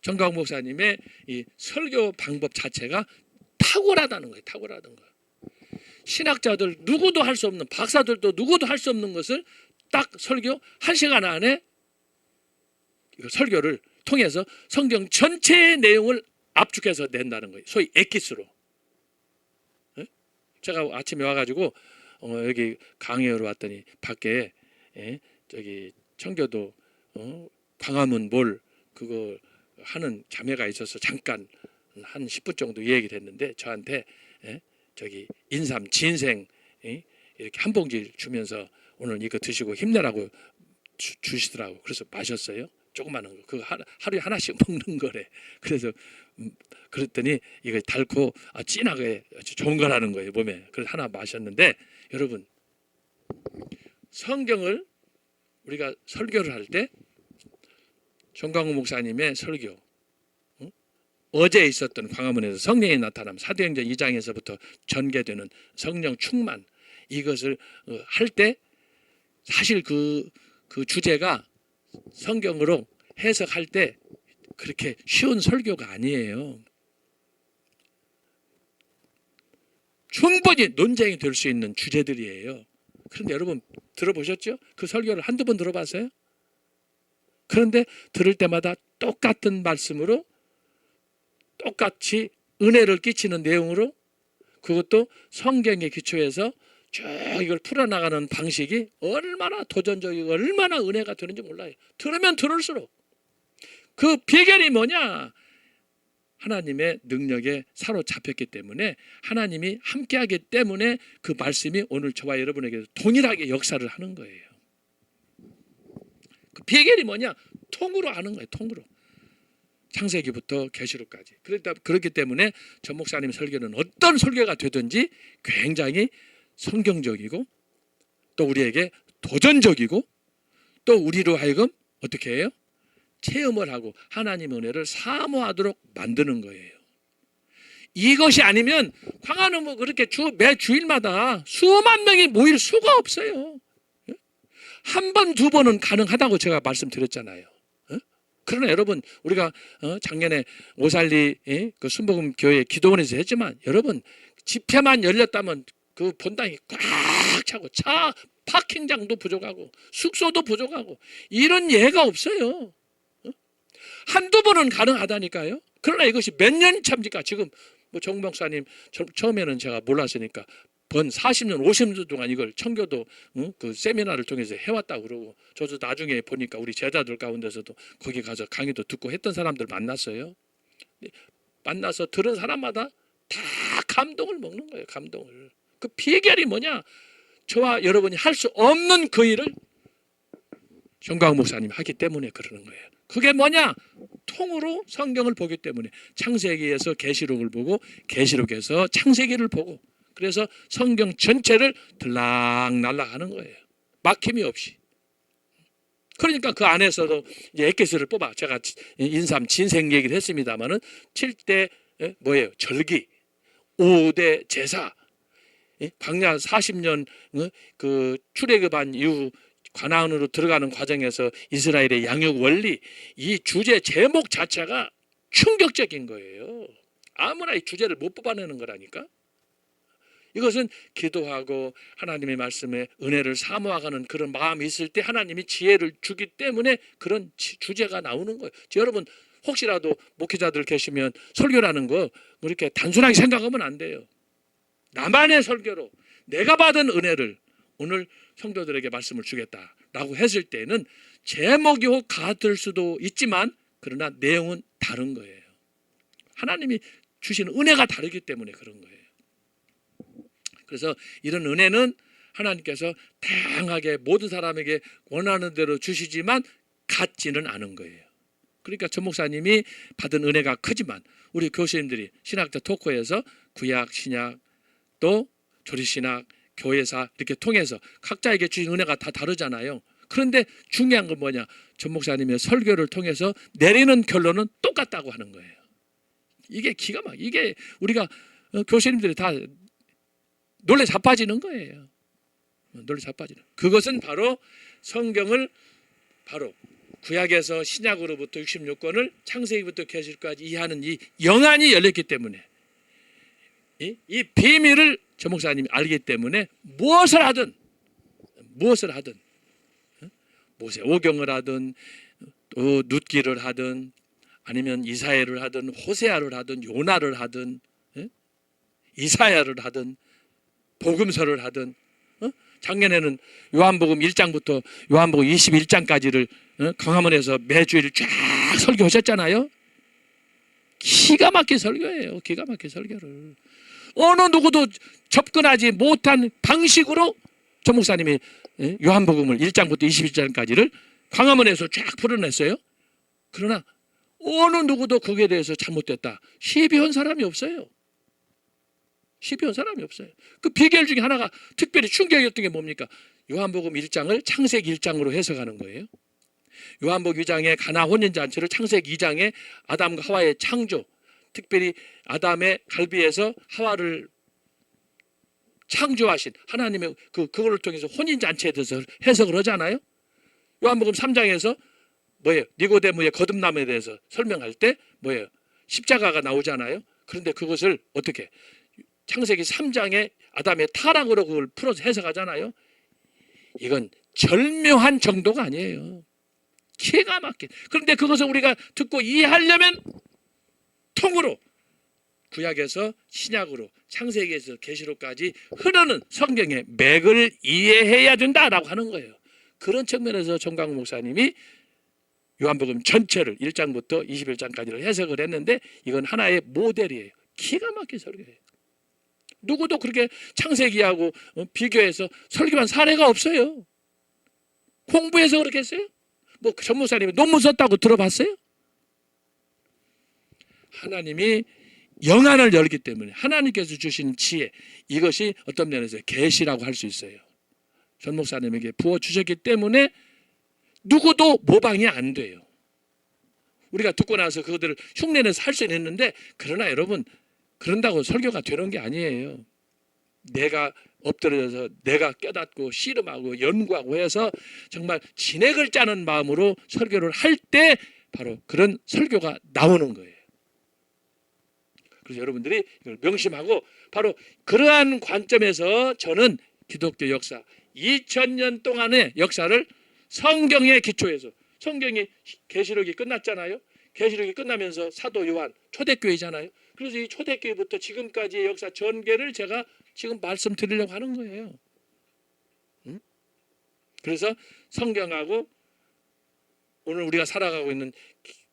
정광훈 목사님의 이 설교 방법 자체가 탁월하다는 거예요. 탁월하다는 거예요. 신학자들 누구도 할 수 없는 박사들도 누구도 할 수 없는 것을 딱 설교 1시간 안에 설교를 통해서 성경 전체의 내용을 압축해서 낸다는 거예요. 소위 엑기스로. 제가 아침에 와가지고 여기 강의하러 왔더니 밖에 저기 청교도 광화문 몰 그거 하는 자매가 있어서 잠깐 한 10분 정도 얘기를 했는데 저한테 저기 인삼 진생 이렇게 한 봉지 주면서 오늘 이거 드시고 힘내라고 주시더라고. 그래서 마셨어요. 조그마한 거. 그거 하루에 하나씩 먹는 거래. 그래서 그랬더니 이거 달고 진하게 좋은 거라는 거예요, 몸에. 그래서 하나 마셨는데 여러분 성경을 우리가 설교를 할 때 정광훈 목사님의 설교 어제 있었던 광화문에서 성령이 나타남 사도행전 2장에서부터 전개되는 성령 충만 이것을 할 때 사실 그 주제가 성경으로 해석할 때 그렇게 쉬운 설교가 아니에요. 충분히 논쟁이 될 수 있는 주제들이에요. 그런데 여러분 들어보셨죠? 그 설교를 한두 번 들어봤어요? 그런데 들을 때마다 똑같은 말씀으로 똑같이 은혜를 끼치는 내용으로 그것도 성경에 기초해서 쭉 이걸 풀어나가는 방식이 얼마나 도전적이고 얼마나 은혜가 되는지 몰라요. 들으면 들을수록 그 비결이 뭐냐? 하나님의 능력에 사로잡혔기 때문에 하나님이 함께하기 때문에 그 말씀이 오늘 저와 여러분에게 동일하게 역사를 하는 거예요. 그 비결이 뭐냐? 통으로 아는 거예요. 통으로. 창세기부터 계시록까지. 그렇기 때문에 전 목사님 설교는 어떤 설교가 되든지 굉장히 성경적이고 또 우리에게 도전적이고 또 우리로 하여금 어떻게 해요? 체험을 하고 하나님의 은혜를 사모하도록 만드는 거예요. 이것이 아니면 광화문 뭐 그렇게 매 주일마다 수만 명이 모일 수가 없어요. 한 번, 두 번은 가능하다고 제가 말씀드렸잖아요. 그러나 여러분 우리가 작년에 오살리 그 순복음 교회 기도원에서 했지만 여러분 집회만 열렸다면 그 본당이 꽉 차고 차 파킹장도 부족하고 숙소도 부족하고 이런 예가 없어요. 한두 번은 가능하다니까요. 그러나 이것이 몇 년 차입니까? 지금 뭐 정 목사님 처음에는 제가 몰랐으니까 번 40년 50년 동안 이걸 청교도 그 세미나를 통해서 해왔다고 그러고 저도 나중에 보니까 우리 제자들 가운데서도 거기 가서 강의도 듣고 했던 사람들 만났어요. 만나서 들은 사람마다 다 감동을 먹는 거예요. 감동을. 그 비결이 뭐냐? 저와 여러분이 할 수 없는 그 일을 정광훈 목사님이 하기 때문에 그러는 거예요. 그게 뭐냐? 통으로 성경을 보기 때문에 창세기에서 계시록을 보고 계시록에서 창세기를 보고 그래서 성경 전체를 들락날락 하는 거예요. 막힘이 없이. 그러니까 그 안에서도 이제 엑기스를 뽑아. 제가 인삼 진생 얘기를 했습니다마는 7대 뭐예요? 절기, 5대 제사, 광야 40년 그 출애굽한 이후 가나안으로 들어가는 과정에서 이스라엘의 양육 원리 이 주제 제목 자체가 충격적인 거예요. 아무나 이 주제를 못 뽑아내는 거라니까. 이것은 기도하고 하나님의 말씀에 은혜를 사모하는 그런 마음이 있을 때 하나님이 지혜를 주기 때문에 그런 주제가 나오는 거예요. 여러분 혹시라도 목회자들 계시면 설교라는 거 이렇게 단순하게 생각하면 안 돼요. 나만의 설교로 내가 받은 은혜를 오늘 성도들에게 말씀을 주겠다라고 했을 때는 제목이 같을 수도 있지만 그러나 내용은 다른 거예요. 하나님이 주시는 은혜가 다르기 때문에 그런 거예요. 그래서 이런 은혜는 하나님께서 다양하게 모든 사람에게 원하는 대로 주시지만 같지는 않은 거예요. 그러니까 전 목사님이 받은 은혜가 크지만 우리 교수님들이 신학자 토크에서 구약, 신약 또 조리신학, 교회사 이렇게 통해서 각자에게 주신 은혜가 다 다르잖아요. 그런데 중요한 건 뭐냐? 전 목사님의 설교를 통해서 내리는 결론은 똑같다고 하는 거예요. 이게 기가 막 이게 우리가 교수님들이 다 놀래 자빠지는 거예요. 놀래 자빠지는. 그것은 바로 성경을 바로 구약에서 신약으로부터 66권을 창세기부터 계시록까지 이해하는 이 영안이 열렸기 때문에 이 비밀을 전 목사님이 알기 때문에 무엇을 하든 모세오경을 하든 또 룻기를 하든 아니면 이사야를 하든 호세아를 하든 요나를 하든 이사야를 하든 복음서를 하든 작년에는 요한복음 1장부터 요한복음 21장까지를 광화문에서 매주일 쫙 설교하셨잖아요. 기가 막힌 설교예요. 기가 막힌 설교를 어느 누구도 접근하지 못한 방식으로 전 목사님이 요한복음을 1장부터 21장까지를 광화문에서 쫙 풀어냈어요. 그러나 어느 누구도 거기에 대해서 잘못됐다 시비한 사람이 없어요. 시비한 사람이 없어요. 그 비결 중에 하나가 특별히 충격이었던 게 뭡니까? 요한복음 1장을 창세기 1장으로 해석하는 거예요. 요한복음 2장의 가나 혼인잔치를 창세기 2장의 아담과 하와의 창조, 특별히 아담의 갈비에서 하와를 창조하신 하나님의 그거를 통해서 혼인잔치에 대해서 해석을 하잖아요. 요한복음 3장에서 뭐예요? 니고데모의 거듭남에 대해서 설명할 때 뭐예요? 십자가가 나오잖아요. 그런데 그것을 어떻게 창세기 3장의 아담의 타락으로 그걸 풀어서 해석하잖아요. 이건 절묘한 정도가 아니에요. 기가 막힌. 그런데 그것을 우리가 듣고 이해하려면 통으로 구약에서 신약으로 창세기에서 계시록까지 흐르는 성경의 맥을 이해해야 된다라고 하는 거예요. 그런 측면에서 정광훈 목사님이 요한복음 전체를 1장부터 21장까지를 해석을 했는데 이건 하나의 모델이에요. 기가 막힌 설교예요. 누구도 그렇게 창세기하고 비교해서 설교한 사례가 없어요. 공부해서 그렇게 했어요? 뭐 전 목사님이 논문 썼다고 들어봤어요? 하나님이 영안을 열기 때문에 하나님께서 주신 지혜, 이것이 어떤 면에서 계시라고 할 수 있어요. 전 목사님에게 부어주셨기 때문에 누구도 모방이 안 돼요. 우리가 듣고 나서 그것들을 흉내내서 할 수는 있는데 그러나 여러분 그런다고 설교가 되는 게 아니에요. 내가 엎드려서 내가 깨닫고 씨름하고 연구하고 해서 정말 진액을 짜는 마음으로 설교를 할 때 바로 그런 설교가 나오는 거예요. 그래서 여러분들이 이걸 명심하고 바로 그러한 관점에서 저는 기독교 역사 2000년 동안의 역사를 성경에 기초해서 성경이 계시록이 끝났잖아요. 계시록이 끝나면서 사도 요한 초대교회잖아요. 그래서 이 초대교회부터 지금까지의 역사 전개를 제가 지금 말씀드리려고 하는 거예요. 그래서 성경하고 오늘 우리가 살아가고 있는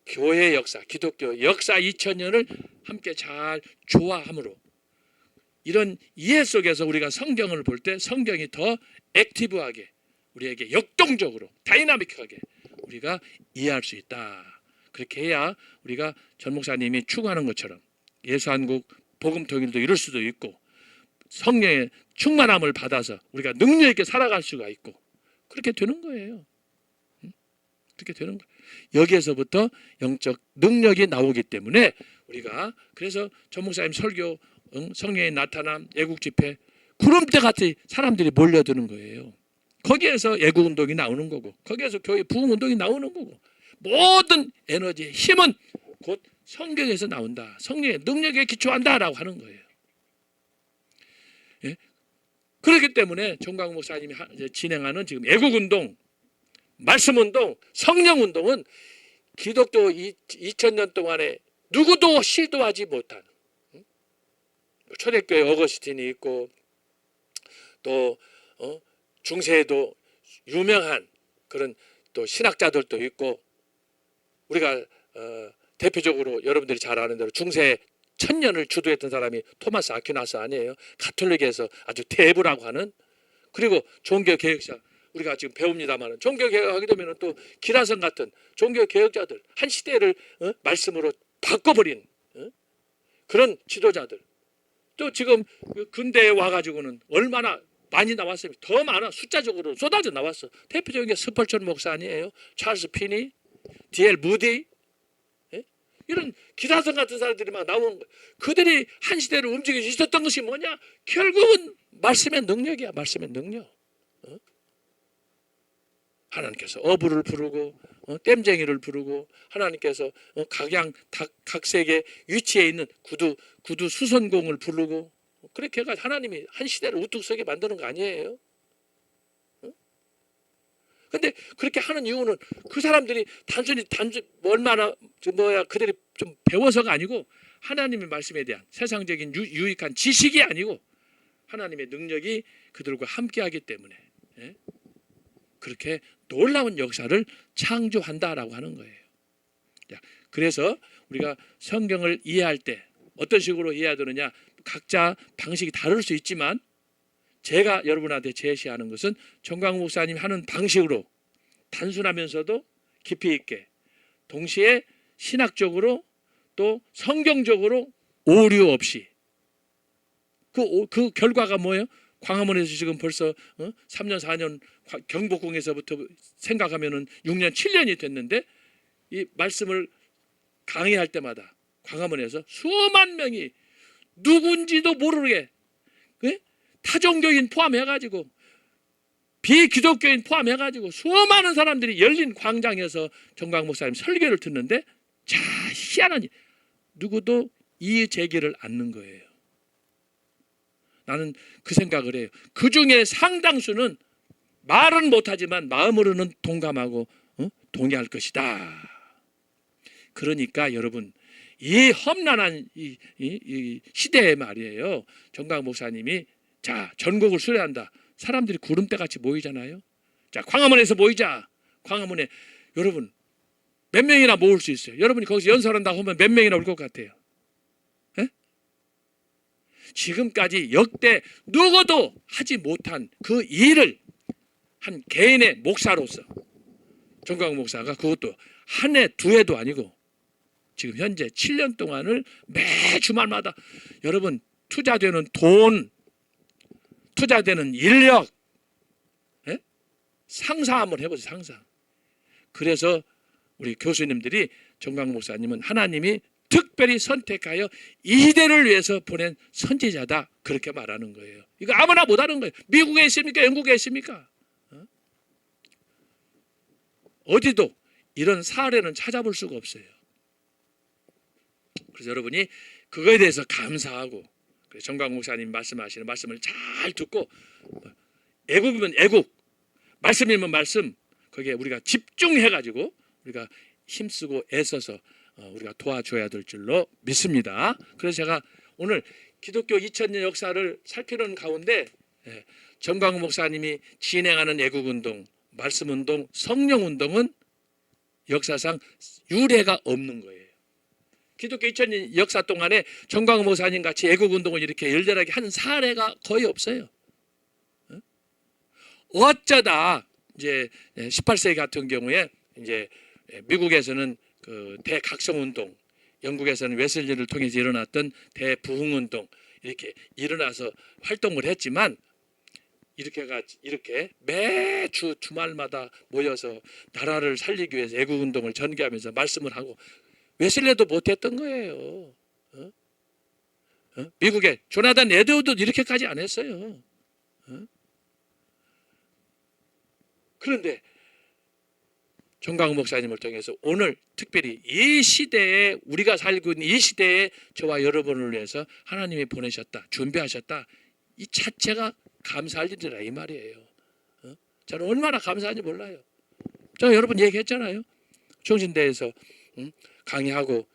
교회 역사, 기독교 역사 2000년을 함께 잘 조화함으로 이런 이해 속에서 우리가 성경을 볼 때 성경이 더 액티브하게 우리에게 역동적으로 다이나믹하게 우리가 이해할 수 있다. 그렇게 해야 우리가 전 목사님이 추구하는 것처럼 예수한국 복음 통일도 이룰 수도 있고 성령의 충만함을 받아서 우리가 능력 있게 살아갈 수가 있고 그렇게 되는 거예요. 그렇게 되는 거예요. 여기에서부터 영적 능력이 나오기 때문에 우리가 그래서 전 목사님 설교, 성령의 나타남, 애국 집회 구름대 같이 사람들이 몰려드는 거예요. 거기에서 애국 운동이 나오는 거고 거기에서 교회 부흥 운동이 나오는 거고 모든 에너지의 힘은 곧 성경에서 나온다. 성령의 능력에 기초한다라고 하는 거예요. 예? 그렇기 때문에 정광훈 목사님이 진행하는 지금 애국 운동, 말씀 운동, 성령 운동은 기독교 2000년 동안에 누구도 시도하지 못한 초대교회 어거스틴이 있고 또 중세에도 유명한 그런 또 신학자들도 있고 우리가 대표적으로 여러분들이 잘 아는 대로 중세 천년을 주도했던 사람이 토마스 아퀴나스 아니에요? 가톨릭에서 아주 대부라고 하는 그리고 종교 개혁자 우리가 지금 배웁니다만 종교 개혁하게 되면 또 기라성 같은 종교 개혁자들 한 시대를 말씀으로 바꿔버린 그런 지도자들 또 지금 근대에 와가지고는 얼마나 많이 나왔어요. 더 많아 숫자적으로 쏟아져 나왔어. 대표적인 게 스펄전 목사 아니에요? 찰스 피니, D.L. 무디 이런 기사성 같은 사람들이 막 나오는 거예요. 그들이 한 시대를 움직일 수 있었던 것이 뭐냐? 결국은 말씀의 능력이야. 말씀의 능력. 하나님께서 어부를 부르고 댐쟁이를 부르고 하나님께서 각 세계 위치에 있는 구두 수선공을 부르고 그렇게 해가 하나님이 한 시대를 우뚝 서게 만드는 거 아니에요? 근데 그렇게 하는 이유는 그 사람들이 단순히 얼마나 그들이 좀 배워서가 아니고 하나님의 말씀에 대한 세상적인 유익한 지식이 아니고 하나님의 능력이 그들과 함께하기 때문에 그렇게 놀라운 역사를 창조한다라고 하는 거예요. 그래서 우리가 성경을 이해할 때 어떤 식으로 이해해야 되느냐, 각자 방식이 다를 수 있지만 제가 여러분한테 제시하는 것은 정광 목사님 하는 방식으로 단순하면서도 깊이 있게, 동시에 신학적으로 또 성경적으로 오류 없이, 그 결과가 뭐예요? 광화문에서 지금 벌써 3년 4년, 경복궁에서부터 생각하면은 6년 7년이 됐는데, 이 말씀을 강의할 때마다 광화문에서 수만 명이 누군지도 모르게, 타종교인 포함해가지고 비기독교인 포함해가지고 수많은 사람들이 열린 광장에서 정광 목사님 설교를 듣는데, 자, 희한하니 누구도 이의 제기를 않는 거예요. 나는 그 생각을 해요. 그 중에 상당수는 말은 못하지만 마음으로는 동감하고 동의할 것이다. 그러니까 여러분, 이 험난한 이 시대에 말이에요, 정광 목사님이 자, 전국을 수레한다. 사람들이 구름대같이 모이잖아요. 자, 광화문에서 모이자. 광화문에 여러분 몇 명이나 모을 수 있어요? 여러분이 거기서 연설한다고 하면 몇 명이나 올 것 같아요? 에? 지금까지 역대 누구도 하지 못한 그 일을 한 개인의 목사로서 정광 목사가, 그것도 한 해 두 해도 아니고 지금 현재 7년 동안을 매 주말마다, 여러분 투자되는 돈, 투자되는 인력, 상상 한번 해보세요. 상상. 그래서 우리 교수님들이 정광 목사님은 하나님이 특별히 선택하여 이대를 위해서 보낸 선지자다, 그렇게 말하는 거예요. 이거 아무나 못하는 거예요. 미국에 있습니까? 영국에 있습니까? 어디도 이런 사례는 찾아볼 수가 없어요. 그래서 여러분이 그거에 대해서 감사하고, 정광 목사님 말씀하시는 말씀을 잘 듣고, 애국이면 애국, 말씀이면 말씀, 거기에 우리가 집중해가지고 우리가 힘쓰고 애써서 우리가 도와줘야 될 줄로 믿습니다. 그래서 제가 오늘 기독교 2000년 역사를 살피는 가운데 정광 목사님이 진행하는 애국운동, 말씀운동, 성령운동은 역사상 유례가 없는 거예요. 기독교 2000년 역사 동안에 정광 목사님 같이 애국운동을 이렇게 열렬하게 한 사례가 거의 없어요. 어쩌다 이제 18세기 같은 경우에 이제 미국에서는 그 대각성운동, 영국에서는 웨슬리를 통해서 일어났던 대부흥운동, 이렇게 일어나서 활동을 했지만, 이렇게 매주 주말마다 모여서 나라를 살리기 위해서 애국운동을 전개하면서 말씀을 하고, 웨슬리도 못했던 거예요. 미국의 조나단 에드워드도 이렇게까지 안 했어요. 그런데 정광훈 목사님을 통해서 오늘 특별히 이 시대에, 우리가 살고 있는 이 시대에 저와 여러분을 위해서 하나님이 보내셨다, 준비하셨다, 이 자체가 감사할 일이라 이 말이에요. 저는 얼마나 감사한지 몰라요. 제가 여러분 얘기했잖아요. 중신대에서 강의하고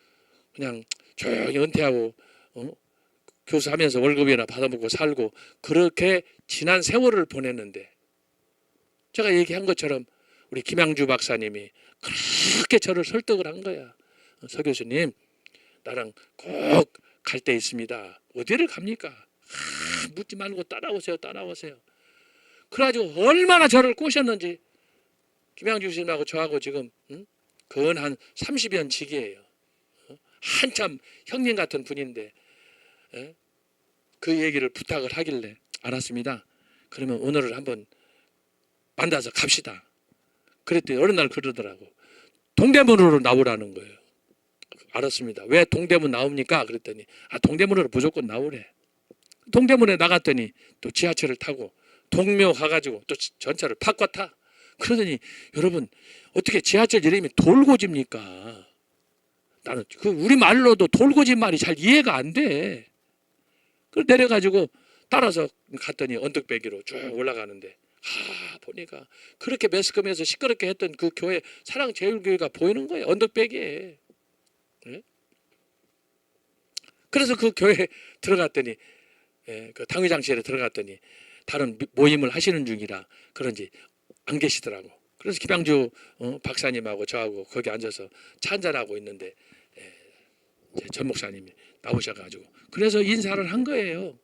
그냥 조용히 은퇴하고 교수하면서 월급이나 받아먹고 살고, 그렇게 지난 세월을 보냈는데, 제가 얘기한 것처럼 우리 김양주 박사님이 그렇게 저를 설득을 한 거야. 서 교수님, 나랑 꼭 갈 데 있습니다. 어디를 갑니까? 묻지 말고 따라오세요. 따라오세요. 그래가지고 얼마나 저를 꼬셨는지. 김양주 교수님하고 저하고 지금 근 한 30년 지기예요. 한참 형님 같은 분인데 그 얘기를 부탁을 하길래 알았습니다. 그러면 오늘을 한번 만나서 갑시다. 그랬더니 어느 날 그러더라고. 동대문으로 나오라는 거예요. 알았습니다. 왜 동대문 나옵니까? 그랬더니 동대문으로 무조건 나오래. 동대문에 나갔더니 또 지하철을 타고 동묘 가가지고 또 전차를 바꿔 타. 그러더니 여러분, 어떻게 지하철 이름이 돌고지입니까? 나는 그 우리 말로도 돌고지 말이 잘 이해가 안 돼. 그래서 내려가지고 따라서 갔더니 언덕배기로 쭉 올라가는데, 보니까 그렇게 매스컴에서 시끄럽게 했던 그 교회, 사랑제일교회가 보이는 거예요. 언덕배기에. 네? 그래서 그 교회에 들어갔더니, 그 당회장실에 들어갔더니 다른 모임을 하시는 중이라 그런지 안 계시더라고. 그래서 김양주 박사님하고 저하고 거기 앉아서 차 한잔하고 있는데 이제 전 목사님이 나오셔가지고 그래서 인사를 한 거예요.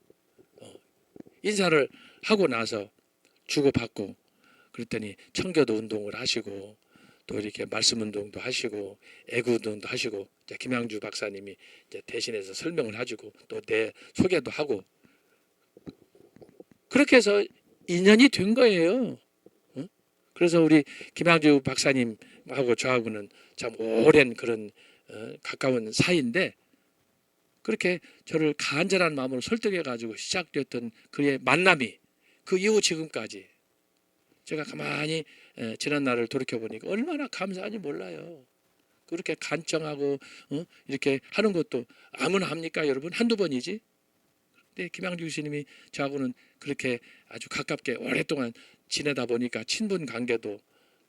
인사를 하고 나서 주고받고 그랬더니 청교도 운동을 하시고 또 이렇게 말씀 운동도 하시고 애구 운동도 하시고 이제 김양주 박사님이 이제 대신해서 설명을 해주고 또 내 소개도 하고 그렇게 해서 인연이 된 거예요. 그래서 우리 김양주 박사님하고 저하고는 참 오랜 그런 가까운 사이인데 그렇게 저를 간절한 마음으로 설득해 가지고 시작됐던 그의 만남이 그 이후 지금까지 제가 가만히 지난 날을 돌이켜 보니까 얼마나 감사한지 몰라요. 그렇게 간청하고 이렇게 하는 것도 아무나 합니까 여러분? 한두 번이지. 근데 김양주 교수님이 저하고는 그렇게 아주 가깝게 오랫동안 지내다 보니까 친분 관계도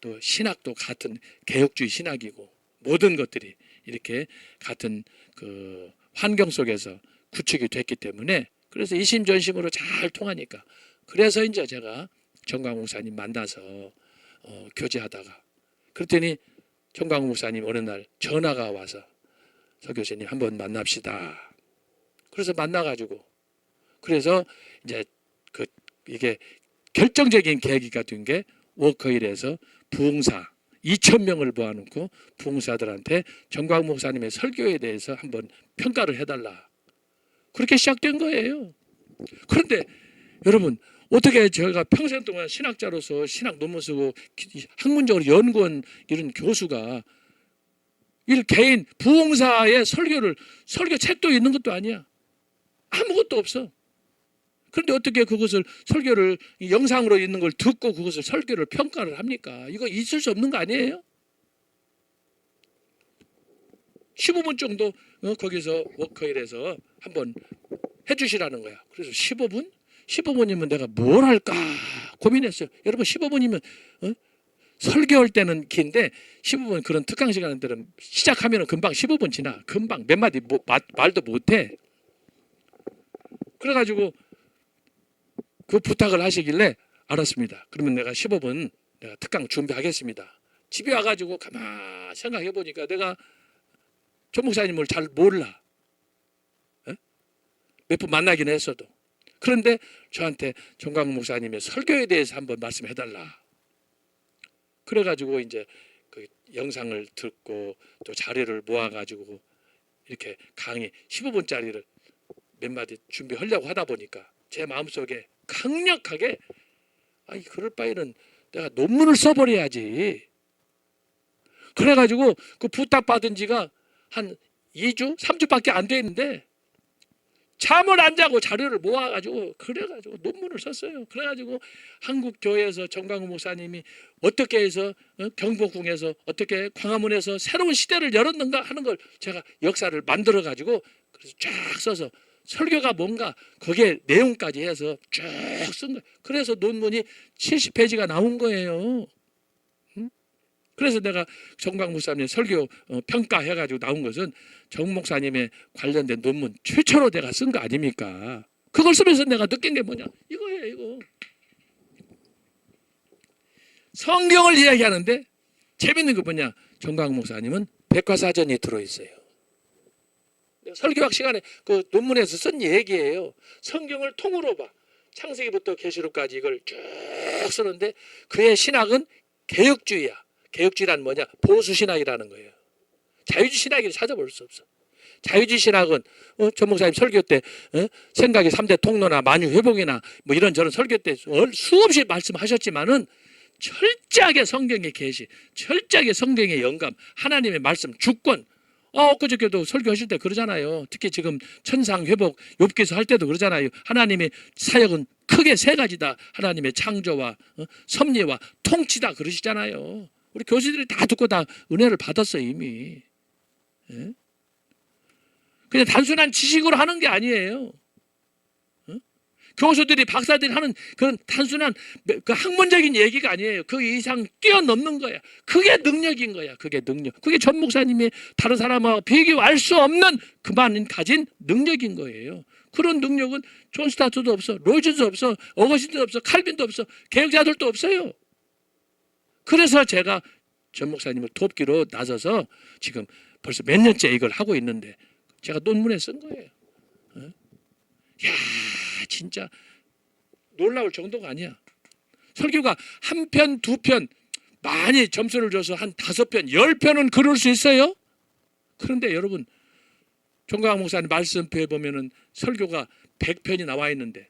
또 신학도 같은 개혁주의 신학이고 모든 것들이 이렇게 같은 그 환경 속에서 구축이 됐기 때문에 그래서 이심전심으로 잘 통하니까 그래서 이제 제가 정광 목사님 만나서 교제하다가 그랬더니 정광 목사님 어느 날 전화가 와서 서 교수님 한번 만납시다. 그래서 만나가지고 그래서 이제 이게 결정적인 계기가 된 게 워커힐에서 부흥사 2,000명을 모아놓고 부흥사들한테 정광 목사님의 설교에 대해서 한번 평가를 해달라. 그렇게 시작된 거예요. 그런데 여러분 어떻게 저희가 평생 동안 신학자로서 신학 논문 쓰고 학문적으로 연구한 이런 교수가 이 개인 부흥사의 설교 책도 있는 것도 아니야. 아무것도 없어. 그런데 어떻게 그것을 설교를 영상으로 있는 걸 듣고 그것을 설교를 평가를 합니까? 이거 있을 수 없는 거 아니에요? 15분 정도 거기서 워커힐에서 한번 해주시라는 거야. 그래서 15분? 15분이면 내가 뭘 할까 고민했어요. 여러분 15분이면 설교할 때는 긴데 15분 그런 특강 시간들은 시작하면 금방 15분 지나. 금방 몇 마디 말도 못해. 그래가지고 그 부탁을 하시길래 알았습니다. 그러면 내가 15분 내가 특강 준비하겠습니다. 집에 와가지고 가만 생각해 보니까 내가 전 목사님을 잘 몰라. 몇 번 만나긴 했어도. 그런데 저한테 정광 목사님의 설교에 대해서 한번 말씀해달라. 그래가지고 이제 그 영상을 듣고 또 자료를 모아가지고 이렇게 강의 15분짜리를 몇 마디 준비하려고 하다 보니까 제 마음속에 강력하게 아니 그럴 바에는 내가 논문을 써버려야지. 그래가지고 그 부탁받은 지가 한 2주, 3주밖에 안 됐는데 잠을 안 자고 자료를 모아가지고 그래가지고 논문을 썼어요. 그래가지고 한국 교회에서 정광훈 목사님이 어떻게 해서 경복궁에서 어떻게 광화문에서 새로운 시대를 열었는가 하는 걸 제가 역사를 만들어가지고 그래서 쫙 써서 설교가 뭔가 거기에 내용까지 해서 쭉 쓴 거예요. 그래서 논문이 70페이지가 나온 거예요. 그래서 내가 정광 목사님의 설교 평가해가지고 나온 것은 정 목사님의 관련된 논문 최초로 내가 쓴 거 아닙니까? 그걸 쓰면서 내가 느낀 게 뭐냐? 이거예요, 이거. 성경을 이야기하는데 재밌는 거 뭐냐? 정광 목사님은 백과사전이 들어있어요. 설교학 시간에 그 논문에서 쓴 얘기예요. 성경을 통으로 봐. 창세기부터 계시록까지 이걸 쭉 쓰는데 그의 신학은 개혁주의야. 개혁주의란 뭐냐? 보수신학이라는 거예요. 자유주의 신학을 찾아볼 수 없어. 자유주의 신학은 전 목사님 설교 때 생각의 3대 통로나 만유회복이나 뭐 이런저런 설교 때 수없이 말씀하셨지만은 철저하게 성경의 계시, 철저하게 성경의 영감, 하나님의 말씀, 주권. 엊그저께도 설교하실 때 그러잖아요. 특히 지금 천상 회복 욥기서 할 때도 그러잖아요. 하나님의 사역은 크게 세 가지다. 하나님의 창조와 섭리와 통치다 그러시잖아요. 우리 교수들이 다 듣고 다 은혜를 받았어요 이미. 예? 그냥 단순한 지식으로 하는 게 아니에요. 교수들이 박사들이 하는 그런 단순한 그 학문적인 얘기가 아니에요. 그 이상 뛰어넘는 거야. 그게 능력인 거야. 그게 능력. 그게 전 목사님이 다른 사람하고 비교할 수 없는 그만 가진 능력인 거예요. 그런 능력은 존 스타트도 없어, 로이즈도 없어, 어거스틴도 없어, 칼빈도 없어, 개혁자들도 없어요. 그래서 제가 전 목사님을 돕기로 나서서 지금 벌써 몇 년째 이걸 하고 있는데 제가 논문에 쓴 거예요. 야, 진짜 놀라울 정도가 아니야. 설교가 한 편, 두 편 많이 점수를 줘서 한 5편, 10편은 그럴 수 있어요. 그런데 여러분 종강 목사님 말씀표에 보면은 설교가 100편이 나와 있는데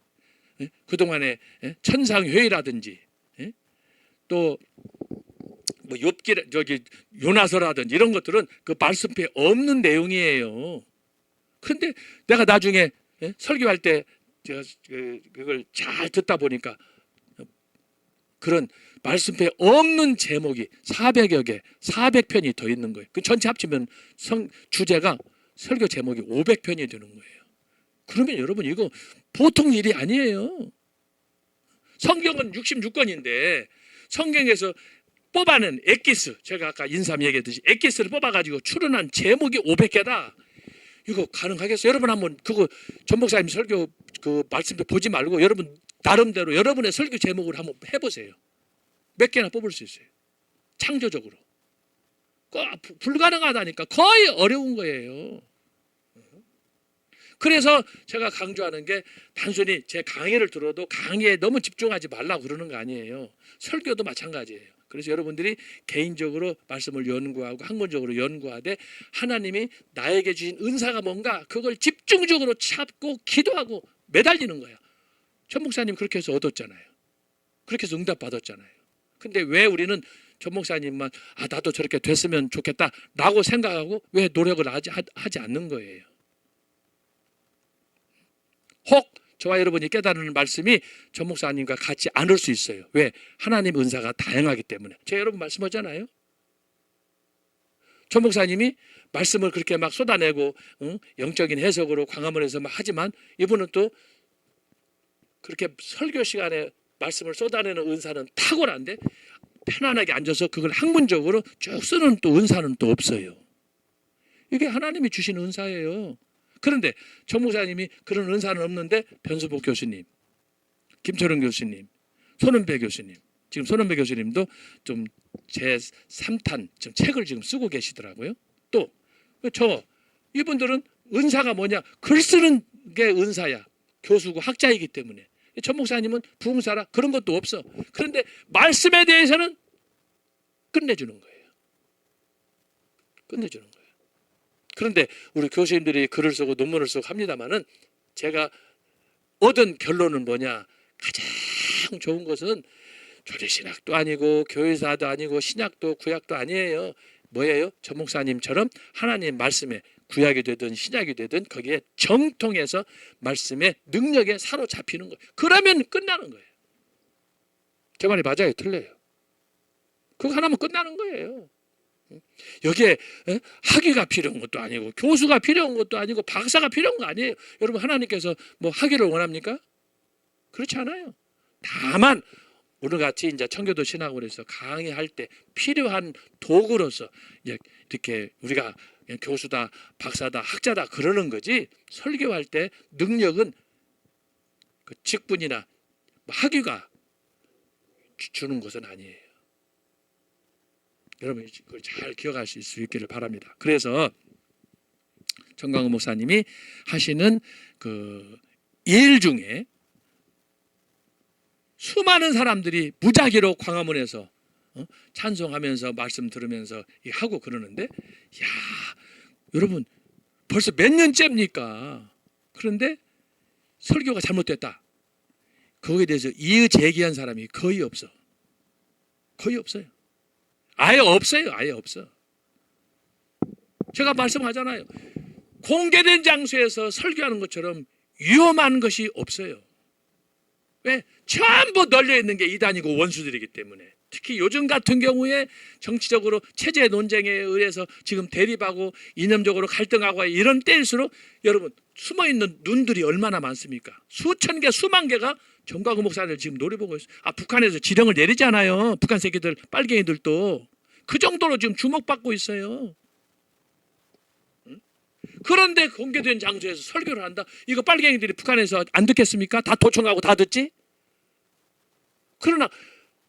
그동안에 천상회의라든지 또 뭐 욥기 저기 요나서라든지 이런 것들은 그 말씀표에 없는 내용이에요. 그런데 내가 나중에 설교할 때 제가 그걸 잘 듣다 보니까 그런 말씀표에 없는 제목이 400여 개, 400편이 더 있는 거예요. 그 전체 합치면 주제가 설교 제목이 500편이 되는 거예요. 그러면 여러분 이거 보통 일이 아니에요. 성경은 66권인데 성경에서 뽑아낸 엑기스, 제가 아까 인삼 얘기했듯이 엑기스를 뽑아가지고 출연한 제목이 500개다. 이거 가능하겠어요? 여러분 한번 그거 전 목사님 설교 그 말씀도 보지 말고 여러분 나름대로 여러분의 설교 제목을 한번 해보세요. 몇 개나 뽑을 수 있어요. 창조적으로. 불가능하다니까. 거의 어려운 거예요. 그래서 제가 강조하는 게 단순히 제 강의를 들어도 강의에 너무 집중하지 말라고 그러는 거 아니에요. 설교도 마찬가지예요. 그래서 여러분들이 개인적으로 말씀을 연구하고 학문적으로 연구하되 하나님이 나에게 주신 은사가 뭔가 그걸 집중적으로 찾고 기도하고 매달리는 거예요. 전 목사님 그렇게 해서 얻었잖아요. 그렇게 해서 응답 받았잖아요. 근데 왜 우리는 전 목사님만 나도 저렇게 됐으면 좋겠다라고 생각하고 왜 노력을 하지 않는 거예요. 혹 저와 여러분이 깨달은 말씀이 전 목사님과 같지 않을 수 있어요. 왜? 하나님 은사가 다양하기 때문에. 제가 여러분 말씀하잖아요. 전 목사님이 말씀을 그렇게 막 쏟아내고 영적인 해석으로 광화문에서 막 하지만 이분은 또 그렇게 설교 시간에 말씀을 쏟아내는 은사는 탁월한데 편안하게 앉아서 그걸 학문적으로 쭉 쓰는 또 은사는 또 없어요. 이게 하나님이 주신 은사예요. 그런데 전 목사님이 그런 은사는 없는데 변수복 교수님, 김철웅 교수님, 손은배 교수님, 지금 손은배 교수님도 좀 제 3탄 지금 책을 지금 쓰고 계시더라고요. 또 이분들은 은사가 뭐냐? 글 쓰는 게 은사야. 교수고 학자이기 때문에. 전 목사님은 부흥사라 그런 것도 없어. 그런데 말씀에 대해서는 끝내주는 거예요. 끝내주는 거예요. 그런데 우리 교수님들이 글을 쓰고 논문을 쓰고 합니다마는 제가 얻은 결론은 뭐냐? 가장 좋은 것은 조리신학도 아니고 교회사도 아니고 신약도 구약도 아니에요. 뭐예요? 전 목사님처럼 하나님 말씀에 구약이 되든 신약이 되든 거기에 정통해서 말씀의 능력에 사로잡히는 거예요. 그러면 끝나는 거예요. 제 말이 맞아요? 틀려요? 그거 하나면 끝나는 거예요. 여기에 학위가 필요한 것도 아니고 교수가 필요한 것도 아니고 박사가 필요한 거 아니에요. 여러분 하나님께서 뭐 학위를 원합니까? 그렇지 않아요. 다만 오늘같이 이제 청교도 신학원에서 강의할 때 필요한 도구로서 이제 이렇게 우리가 교수다, 박사다, 학자다 그러는 거지 설교할 때 능력은 그 직분이나 학위가 주는 것은 아니에요. 여러분 그걸 잘 기억하실 수 있기를 바랍니다. 그래서 정광훈 목사님이 하시는 그 일 중에 수많은 사람들이 무작위로 광화문에서 찬송하면서 말씀 들으면서 하고 그러는데 야 여러분 벌써 몇 년째입니까? 그런데 설교가 잘못됐다. 거기에 대해서 이의 제기한 사람이 거의 없어. 거의 없어요. 아예 없어요. 아예 없어. 제가 말씀하잖아요. 공개된 장소에서 설교하는 것처럼 위험한 것이 없어요. 왜? 전부 널려있는 게 이단이고 원수들이기 때문에. 특히 요즘 같은 경우에 정치적으로 체제 논쟁에 의해서 지금 대립하고 이념적으로 갈등하고 이런 때일수록 여러분 숨어있는 눈들이 얼마나 많습니까? 수천 개 수만 개가 정광훈 목사를 지금 노려보고 있어요. 북한에서 지령을 내리잖아요. 북한 새끼들 빨갱이들도 그 정도로 지금 주목받고 있어요. 그런데 공개된 장소에서 설교를 한다. 이거 빨갱이들이 북한에서 안 듣겠습니까? 다 도청하고 다 듣지? 그러나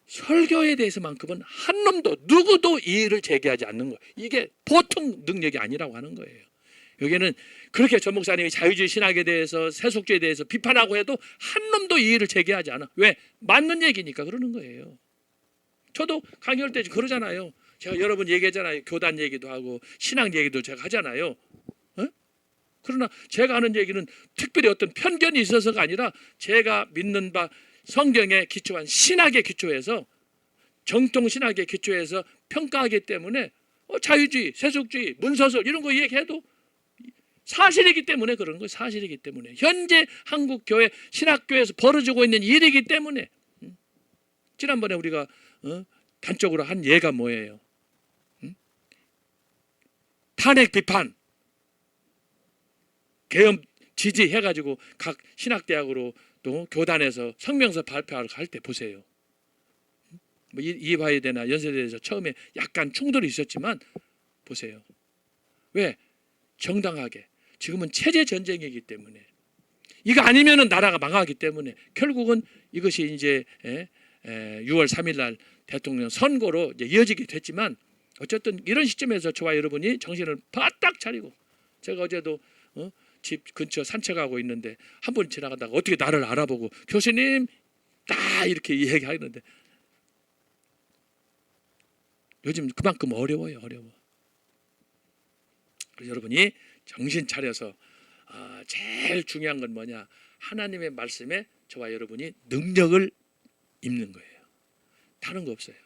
설교에 대해서만큼은 한 놈도 누구도 이의를 제기하지 않는 거예요. 이게 보통 능력이 아니라고 하는 거예요. 여기는 그렇게 전 목사님이 자유주의 신학에 대해서 세속주의에 대해서 비판하고 해도 한 놈도 이의를 제기하지 않아. 왜? 맞는 얘기니까 그러는 거예요. 저도 강의할 때 그러잖아요. 제가 여러 번 얘기하잖아요. 교단 얘기도 하고 신학 얘기도 제가 하잖아요. 어? 그러나 제가 하는 얘기는 특별히 어떤 편견이 있어서가 아니라 제가 믿는 바 성경에 기초한 신학에 기초해서 정통 신학에 기초해서 평가하기 때문에 자유주의, 세속주의, 문서설 이런 거 얘기해도 사실이기 때문에 그런 거예요. 사실이기 때문에 현재 한국 교회 신학교에서 벌어지고 있는 일이기 때문에. 지난번에 우리가 단적으로 한 예가 뭐예요? 탄핵 비판, 계엄 지지해가지고 각 신학대학으로 또 교단에서 성명서 발표할 때 보세요. 뭐 이화여대나 연세대에서 처음에 약간 충돌이 있었지만 보세요. 왜? 정당하게. 지금은 체제 전쟁이기 때문에 이거 아니면은 나라가 망하기 때문에 결국은 이것이 이제 6월 3일 날 대통령 선거로 이제 이어지게 됐지만 어쨌든 이런 시점에서 저와 여러분이 정신을 바짝 차리고 제가 어제도 집 근처 산책하고 있는데 한 분 지나가다가 어떻게 나를 알아보고 교수님 다 이렇게 얘기하는데 요즘 그만큼 어려워요. 어려워. 그래서 여러분이 정신 차려서 제일 중요한 건 뭐냐? 하나님의 말씀에 저와 여러분이 능력을 입는 거예요. 다른 거 없어요.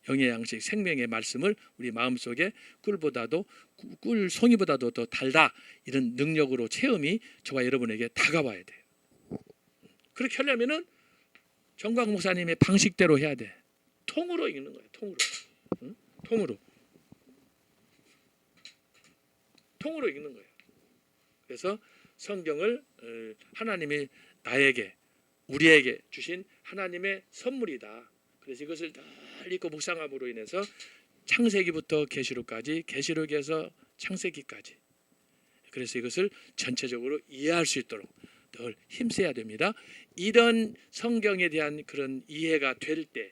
영의 양식 생명의 말씀을 우리 마음속에 꿀 송이보다도 더 달다 이런 능력으로 체험이 저와 여러분에게 다가와야 돼요. 그렇게 하려면은 정광 목사님의 방식대로 해야 돼. 통으로 읽는 거예요. 통으로. 응? 통으로 읽는 거예요. 그래서 성경을 하나님이 나에게 우리에게 주신 하나님의 선물이다. 그래서 이것을 늘 읽고 묵상함으로 인해서 창세기부터 계시록까지, 계시록에서 창세기까지, 그래서 이것을 전체적으로 이해할 수 있도록 늘 힘써야 됩니다. 이런 성경에 대한 그런 이해가 될 때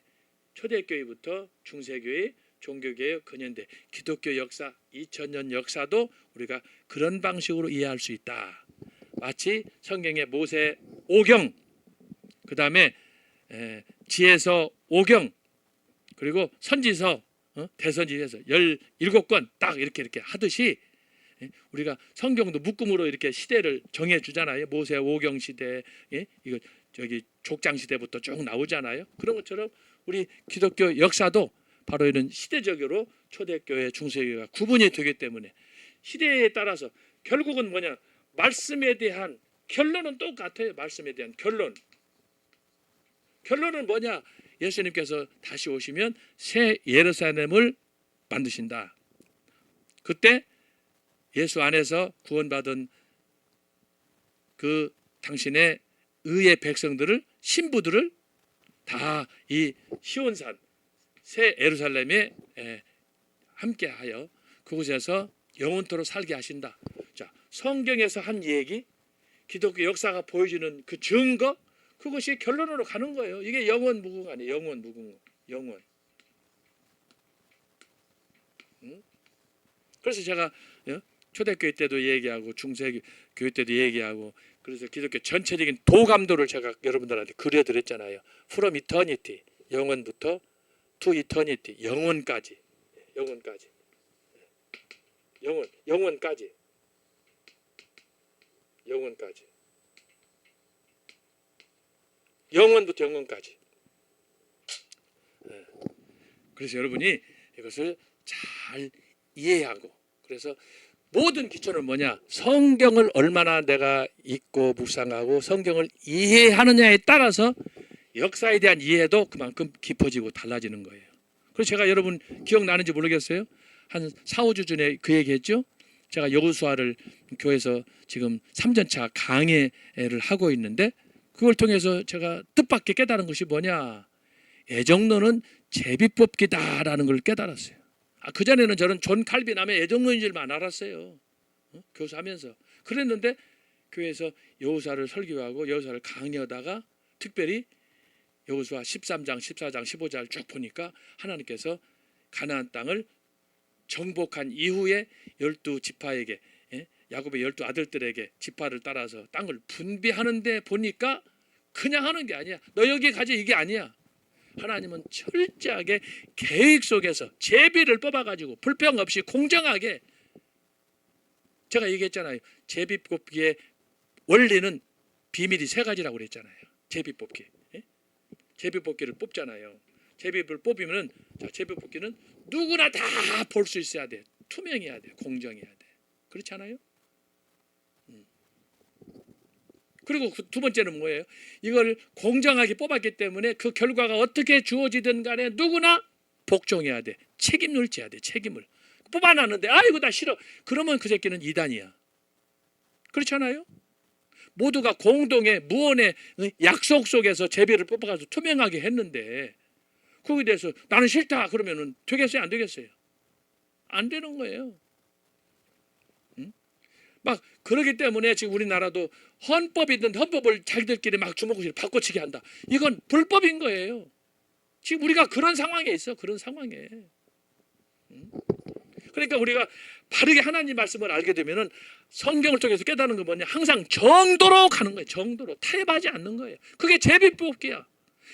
초대교회부터 중세교회, 종교개혁, 근현대, 기독교 역사, 2000년 역사도 우리가 그런 방식으로 이해할 수 있다. 마치 성경의 모세 5경, 그 다음에 지혜서 5경, 그리고 선지서, 대선지에서 17권 딱 이렇게 하듯이 우리가 성경도 묶음으로 이렇게 시대를 정해 주잖아요. 모세 5경 시대, 이거 저기 족장 시대부터 쭉 나오잖아요. 그런 것처럼 우리 기독교 역사도 바로 이런 시대적으로 초대교회, 중세교회가 구분이 되기 때문에 시대에 따라서 결국은 뭐냐? 말씀에 대한 결론은 똑같아요. 말씀에 대한 결론은 뭐냐? 예수님께서 다시 오시면 새 예루살렘을 만드신다. 그때 예수 안에서 구원받은 그 당신의 의의 백성들을, 신부들을 다 이 시온산 새 예루살렘에 함께하여 그곳에서 영원토록 살게 하신다. 자, 성경에서 한 얘기, 기독교 역사가 보여주는 그 증거, 그것이 결론으로 가는 거예요. 이게 영원 무궁 아니에요. 영원 무궁. 영원. 그래서 제가 초대교회 때도 얘기하고 중세교회 때도 얘기하고 그래서 기독교 전체적인 도감도를 제가 여러분들한테 그려드렸잖아요. From eternity, 영원부터 to eternity, 영원까지. 영원까지. 영원부터 영원까지. 그래서 여러분이 이것을 잘 이해하고, 그래서 모든 기초는 뭐냐? 성경을 얼마나 내가 읽고 묵상하고 성경을 이해하느냐에 따라서 역사에 대한 이해도 그만큼 깊어지고 달라지는 거예요. 그래서 제가 여러분 기억나는지 모르겠어요. 한 4, 5주 전에 그 얘기했죠. 제가 여호수아를 교회에서 지금 3전차 강해를 하고 있는데 그걸 통해서 제가 뜻밖의 깨달은 것이 뭐냐? 애정론은 제비뽑기다라는 걸 깨달았어요. 그전에는 저는 존 칼빈 하면 애정론인 줄만 알았어요. 교수하면서. 그랬는데 교회에서 여호수아를 설교하고 여호수아를 강의하다가 특별히 여호수아 13장, 14장, 15장을 쭉 보니까 하나님께서 가나안 땅을 정복한 이후에 12지파에게, 야곱의 12아들들에게 지파를 따라서 땅을 분배하는데 보니까 그냥 하는 게 아니야. 너 여기 가지, 이게 아니야. 하나님은 철저하게 계획 속에서 제비를 뽑아가지고 불평 없이 공정하게, 제가 얘기했잖아요. 제비 뽑기의 원리는 비밀이 3가지라고 그랬잖아요. 제비 뽑기. 제비 뽑기를 뽑잖아요. 제비를 뽑으면은, 자, 제비 뽑기는 누구나 다 볼 수 있어야 돼. 투명해야 돼. 공정해야 돼. 그렇지 않아요? 그리고 그 두 번째는 뭐예요? 이걸 공정하게 뽑았기 때문에 그 결과가 어떻게 주어지든 간에 누구나 복종해야 돼. 책임을 져야 돼. 책임을. 뽑아놨는데 이거 다 싫어. 그러면 그 새끼는 이단이야. 그렇잖아요? 모두가 공동의 무언의 약속 속에서 제비를 뽑아가지고 투명하게 했는데 거기에 대해서 나는 싫다 그러면은 되겠어요? 안 되겠어요? 안 되는 거예요. 막 그러기 때문에 지금 우리나라도 헌법이 있는데 헌법을 자기들끼리 막 주먹구시로 바꿔치기 한다. 이건 불법인 거예요. 지금 우리가 그런 상황에 있어. 그런 상황에. 그러니까 우리가 바르게 하나님 말씀을 알게 되면은 성경을 통해서 깨닫는 건 뭐냐? 항상 정도로 가는 거예요. 정도로. 타협하지 않는 거예요. 그게 제비 뽑기야.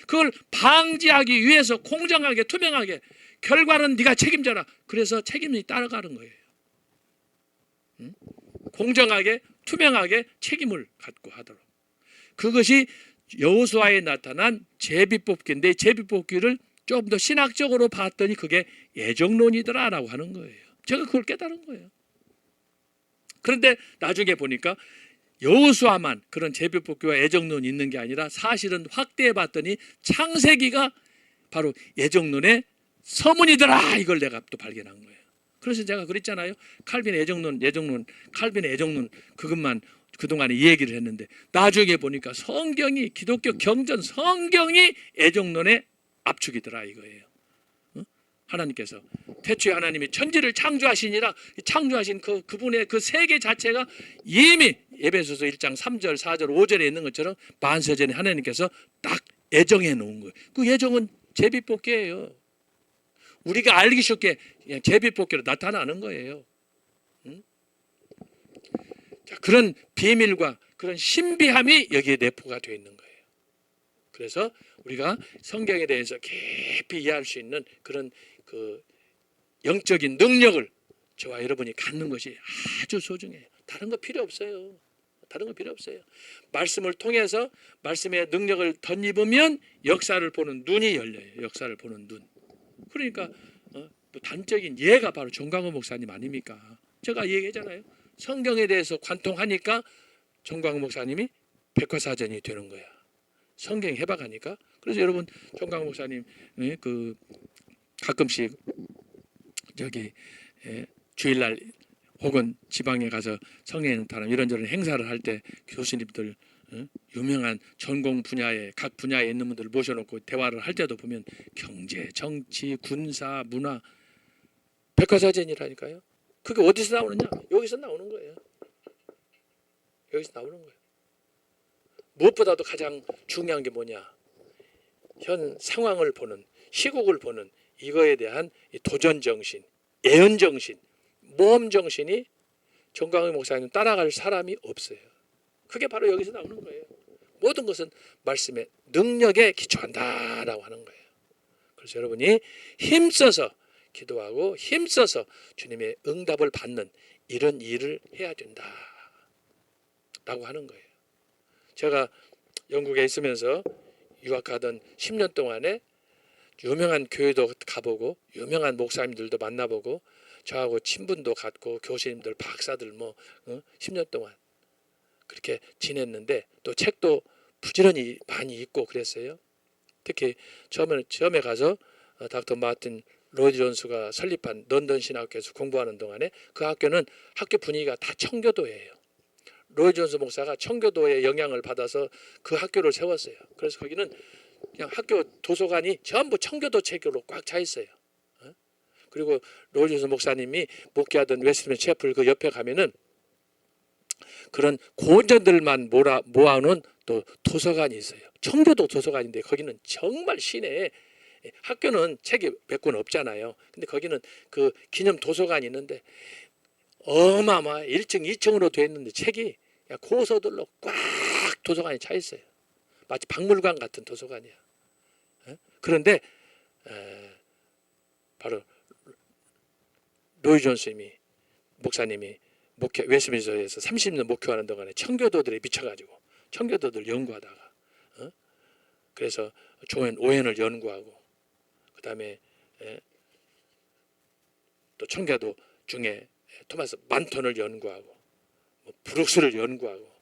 그걸 방지하기 위해서 공정하게 투명하게, 결과는 네가 책임져라. 그래서 책임이 따라가는 거예요. 공정하게 투명하게 책임을 갖고 하도록. 그것이 여호수아에 나타난 제비뽑기인데, 제비뽑기를 좀 더 신학적으로 봤더니 그게 애정론이더라라고 하는 거예요. 제가 그걸 깨달은 거예요. 그런데 나중에 보니까 여호수아만 그런 제비뽑기와 애정론이 있는 게 아니라 사실은 확대해 봤더니 창세기가 바로 애정론의 서문이더라, 이걸 내가 또 발견한 거예요. 그래서 제가 그랬잖아요. 칼빈의 애정론, 칼빈의 애정론, 그것만 그동안에 이 얘기를 했는데 나중에 보니까 성경이, 기독교 경전 성경이 애정론의 압축이더라 이거예요. 하나님께서 태초에 하나님이 천지를 창조하시니라, 창조하신 그분의 그 세계 자체가 이미 에베소서 1장 3절, 4절, 5절에 있는 것처럼 만세전에 하나님께서 딱 애정해 놓은 거예요. 그 애정은 제비뽑기예요. 우리가 알기 쉽게 제비뽑기로 나타나는 거예요. 자, 그런 비밀과 그런 신비함이 여기에 내포가 되어 있는 거예요. 그래서 우리가 성경에 대해서 깊이 이해할 수 있는 그런 그 영적인 능력을 저와 여러분이 갖는 것이 아주 소중해요. 다른 거 필요 없어요. 다른 거 필요 없어요. 말씀을 통해서 말씀의 능력을 덧입으면 역사를 보는 눈이 열려요. 역사를 보는 눈. 그러니까 단적인 예가 바로 정광훈 목사님 아닙니까? 제가 얘기했잖아요. 성경에 대해서 관통하니까 정광훈 목사님이 백과사전이 되는 거야. 성경 해박하니까. 그래서 여러분 정광훈 목사님 그 가끔씩 저기 주일날 혹은 지방에 가서 성례행타나 이런저런 행사를 할 때 교수님들, 유명한 전공 분야에 각 분야에 있는 분들을 모셔놓고 대화를 할 때도 보면 경제, 정치, 군사, 문화, 백과사전이라니까요. 그게 어디서 나오느냐? 여기서 나오는 거예요. 여기서 나오는 거예요. 무엇보다도 가장 중요한 게 뭐냐? 현 상황을 보는, 시국을 보는 이거에 대한 도전 정신, 예언 정신, 모험 정신이 정광훈 목사님 따라갈 사람이 없어요. 그게 바로 여기서 나오는 거예요. 모든 것은 말씀의 능력에 기초한다라고 하는 거예요. 그래서 여러분이 힘써서 기도하고 힘써서 주님의 응답을 받는 이런 일을 해야 된다라고 하는 거예요. 제가 영국에 있으면서 유학하던 10년 동안에 유명한 교회도 가보고 유명한 목사님들도 만나보고 저하고 친분도 갖고 교수님들, 박사들 10년 동안 그렇게 지냈는데 또 책도 부지런히 많이 읽고 그랬어요. 특히 처음에 가서 닥터 마틴 로이드 존스가 설립한 런던 신학교에서 공부하는 동안에 그 학교는 학교 분위기가 다 청교도예요. 로이드 존스 목사가 청교도의 영향을 받아서 그 학교를 세웠어요. 그래서 거기는 그냥 학교 도서관이 전부 청교도 책으로 꽉 차 있어요. 그리고 로이드 존스 목사님이 목회하던 웨스트민스터 채플 그 옆에 가면은 그런 고전들만 모아놓은 또 도서관이 있어요. 청교도 도서관인데 거기는 정말 시내에 학교는 책이 몇 권 없잖아요. 근데 거기는 그 기념 도서관이 있는데 어마어마 1층, 2층으로 돼 있는데 책이 고서들로 꽉 도서관이 차 있어요. 마치 박물관 같은 도서관이야. 그런데 바로 로이 존스 목사님이 웨스트민스터에서 30년 목회하는 동안에 청교도들에 미쳐가지고 청교도들 연구하다가 그래서 조앤 오웬을 연구하고 그 다음에 또 청교도 중에 토마스 만톤을 연구하고 브룩스를 연구하고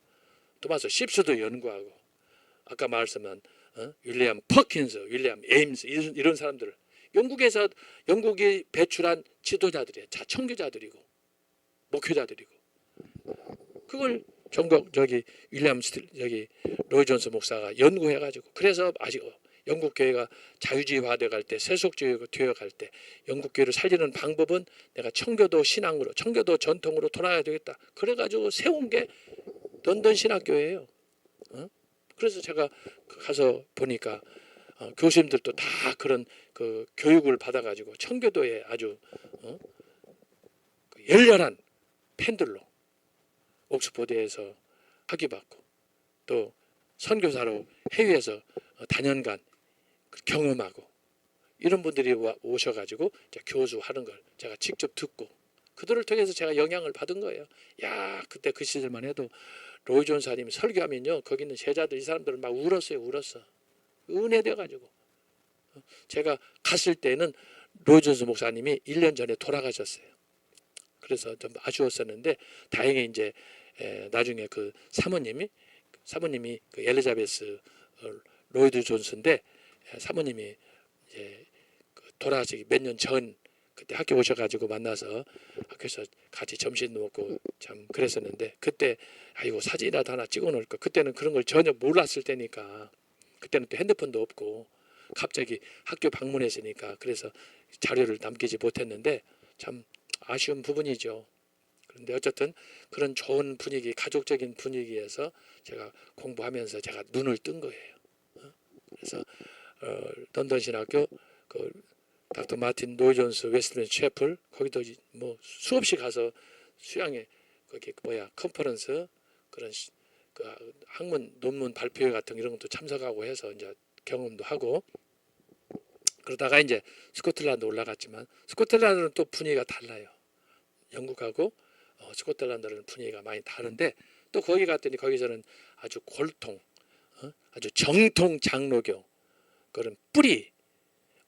토마스 십스도 연구하고 아까 말씀한 윌리엄 퍼킨스, 윌리엄 에임스 이런 사람들을 영국이 배출한 지도자들이에요. 자 청교자들이고 목회자들이고 그걸 윌리엄 로이 존스 목사가 연구해가지고 그래서 아직 영국 교회가 자유주의화돼 갈 때 세속주의가 되어갈 때 영국 교회를 살리는 방법은 내가 청교도 신앙으로 청교도 전통으로 돌아야 되겠다. 그래가지고 세운 게 런던 신학교예요. 그래서 제가 가서 보니까 교수님들도 다 그런 그 교육을 받아가지고 청교도에 아주 그 열렬한 팬들로 옥스포드에서 학위받고 또 선교사로 해외에서 다년간 경험하고 이런 분들이 오셔가지고 교수하는 걸 제가 직접 듣고 그들을 통해서 제가 영향을 받은 거예요. 야 그때 그 시절만 해도 로이 존사님이 설교하면요 거기 있는 제자들 이 사람들은 막 울었어요. 은혜돼가지고 제가 갔을 때는 로이 존스 목사님이 1년 전에 돌아가셨어요. 그래서 좀 아쉬웠었는데 다행히 이제 나중에 그 사모님이 그 엘리자베스 로이드 존스인데 사모님이 이제 돌아가시기 몇 년 전 그때 학교 오셔가지고 만나서 학교에서 같이 점심도 먹고 참 그랬었는데 그때 아이고 사진이라도 하나 찍어놓을 거 그때는 그런 걸 전혀 몰랐을 때니까 그때는 또 핸드폰도 없고 갑자기 학교 방문했으니까 그래서 자료를 남기지 못했는데 참 아쉬운 부분이죠. 그런데 어쨌든 그런 좋은 분위기 가족적인 분위기에서 제가 공부하면서 제가 눈을 뜬 거예요. 그래서 런던 신학교 그 닥터 마틴 로이 존스 웨스트민스터 채플 거기도 뭐 수없이 가서 수양회 거기 컨퍼런스 그런 그 학문 논문 발표회 같은 이런 것도 참석하고 해서 이제 경험도 하고 그러다가 이제 스코틀랜드 올라갔지만 스코틀랜드는 또 분위기가 달라요. 영국하고 스코틀랜드는 분위기가 많이 다른데 또 거기 갔더니 거기서는 아주 골통 아주 정통 장로교 그런 뿌리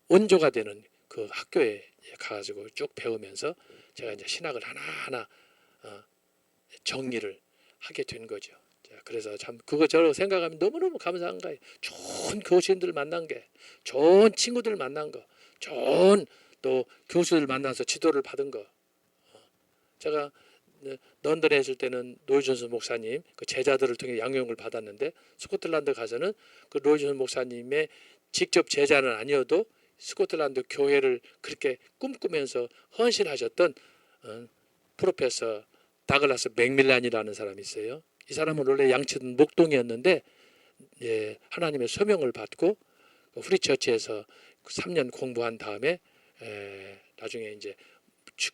원조가 되는 그 학교에 가가지고 쭉 배우면서 제가 이제 신학을 하나하나 정리를 하게 된 거죠. 그래서 참 그거 저로 생각하면 너무너무 감사한 거예요. 좋은 교수님들 만난 게, 좋은 친구들 만난 거, 좋은 또 교수들 만나서 지도를 받은 거. 제가 런던에 있을 때는 로이 존스 목사님 그 제자들을 통해 양육을 받았는데 스코틀랜드 가서는 그 로이 존스 목사님의 직접 제자는 아니어도 스코틀랜드 교회를 그렇게 꿈꾸면서 헌신하셨던 프로페서 다글라스 맥밀란이라는 사람이 있어요. 이 사람은 원래 양치던 목동이었는데 하나님의 소명을 받고 후리처치에서 3년 공부한 다음에 나중에 이제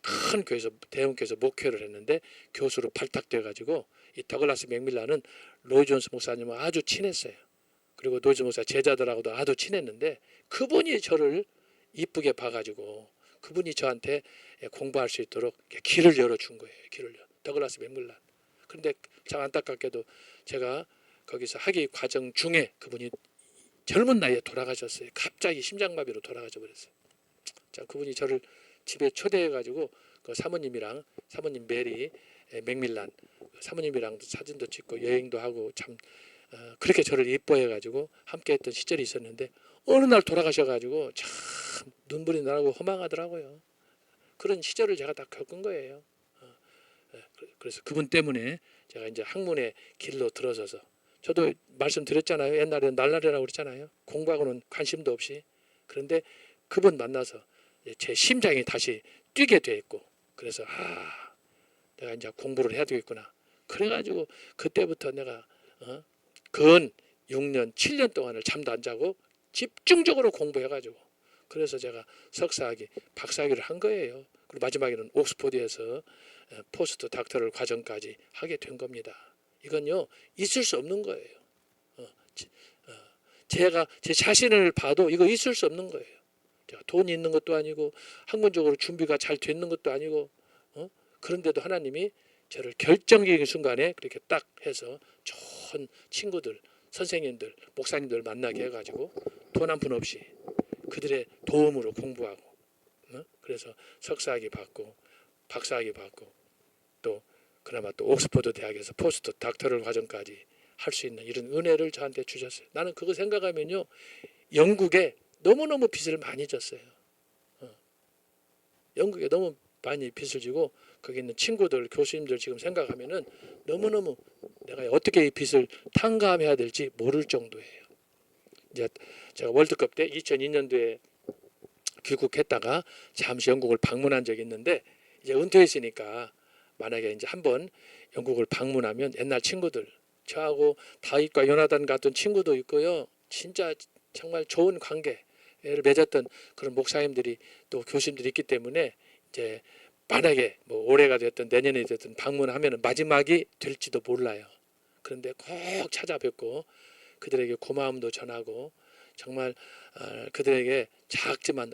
큰 교회에서 대형 교회에서 목회를 했는데 교수로 발탁돼 가지고 이 더글라스 맥밀란은 로이 존스 목사님과 아주 친했어요. 그리고 로이 존스 목사 제자들하고도 아주 친했는데 그분이 저를 이쁘게 봐가지고 그분이 저한테 공부할 수 있도록 길을 열어준 거예요. 더글라스 맥밀란. 그런데 참 안타깝게도 제가 거기서 학위 과정 중에 그분이 젊은 나이에 돌아가셨어요. 갑자기 심장마비로 돌아가셔 버렸어요. 자, 그분이 저를 집에 초대해가지고 그 사모님 메리 맥밀란 사모님이랑 사진도 찍고 여행도 하고 참 그렇게 저를 이뻐해가지고 함께했던 시절이 있었는데 어느 날 돌아가셔가지고 참 눈물이 나고 허망하더라고요. 그런 시절을 제가 다 겪은 거예요. 그래서 그분 때문에 제가 이제 학문의 길로 들어서서 저도 말씀드렸잖아요. 옛날에 날라리라고 그랬잖아요. 공부하고는 관심도 없이. 그런데 그분 만나서 제 심장이 다시 뛰게 됐고 그래서 내가 이제 공부를 해야 되겠구나. 그래가지고 그때부터 내가 근 6년, 7년 동안을 잠도 안 자고 집중적으로 공부해가지고 그래서 제가 석사학위, 박사학위를 한 거예요. 그리고 마지막에는 옥스퍼드에서 포스트 닥터럴 과정까지 하게 된 겁니다. 이건요 있을 수 없는 거예요. 제가 제 자신을 봐도 이거 있을 수 없는 거예요. 제가 돈이 있는 것도 아니고 학문적으로 준비가 잘 됐는 것도 아니고 그런데도 하나님이 저를 결정적인 순간에 그렇게 딱 해서 좋은 친구들, 선생님들, 목사님들 만나게 해가지고 돈 한 푼 없이 그들의 도움으로 공부하고 그래서 석사학위 받고 박사학위 받고 또 그나마 또 옥스퍼드 대학에서 포스트 닥터럴 과정까지 할 수 있는 이런 은혜를 저한테 주셨어요. 나는 그거 생각하면요 영국에 너무너무 빚을 많이 졌어요. 영국에 너무 많이 빚을 지고 거기 있는 친구들, 교수님들 지금 생각하면은 너무너무 내가 어떻게 이 빚을 탕감해야 될지 모를 정도예요. 이제 제가 월드컵 때 2002년도에 귀국했다가 잠시 영국을 방문한 적이 있는데 이제 은퇴했으니까 만약에 이제 한번 영국을 방문하면 옛날 친구들 저하고 다윗과 요나단 같은 친구도 있고요. 진짜 정말 좋은 관계를 맺었던 그런 목사님들이 또 교수님들이 있기 때문에 이제 만약에 뭐 올해가 됐든 내년이 됐든 방문하면 마지막이 될지도 몰라요. 그런데 꼭 찾아뵙고 그들에게 고마움도 전하고 정말 그들에게 작지만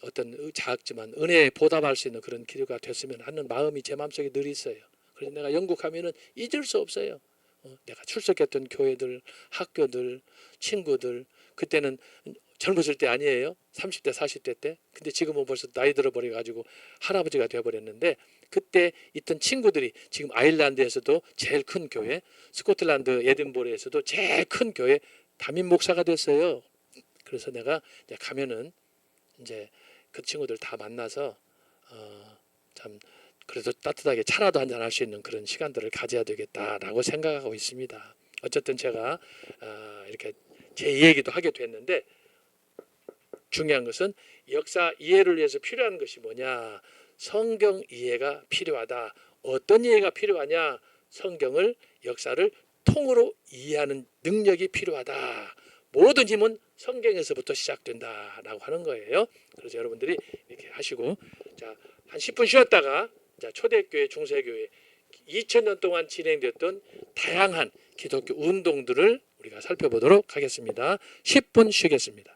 은혜에 보답할 수 있는 그런 기회가 됐으면 하는 마음이 제 마음속에 늘 있어요. 그래서 내가 영국 하면은 잊을 수 없어요. 내가 출석했던 교회들, 학교들, 친구들 그때는 젊었을 때 아니에요. 30대, 40대 때. 근데 지금은 벌써 나이 들어버려 가지고 할아버지가 되어버렸는데 그때 있던 친구들이 지금 아일랜드에서도 제일 큰 교회, 스코틀랜드 에든버러에서도 제일 큰 교회 담임 목사가 됐어요. 그래서 내가 이제 가면은 이제 그 친구들 다 만나서 참 그래도 따뜻하게 차라도 한잔 할 수 있는 그런 시간들을 가져야 되겠다라고 생각하고 있습니다. 어쨌든 제가 이렇게 제 얘기도 하게 됐는데 중요한 것은 역사 이해를 위해서 필요한 것이 뭐냐? 성경 이해가 필요하다. 어떤 이해가 필요하냐? 성경을 역사를 통으로 이해하는 능력이 필요하다. 모든 힘은 성경에서부터 시작된다라고 하는 거예요. 그래서 여러분들이 이렇게 하시고 자, 한 10분 쉬었다가 자, 초대교회, 중세교회 2000년 동안 진행됐던 다양한 기독교 운동들을 우리가 살펴보도록 하겠습니다. 10분 쉬겠습니다.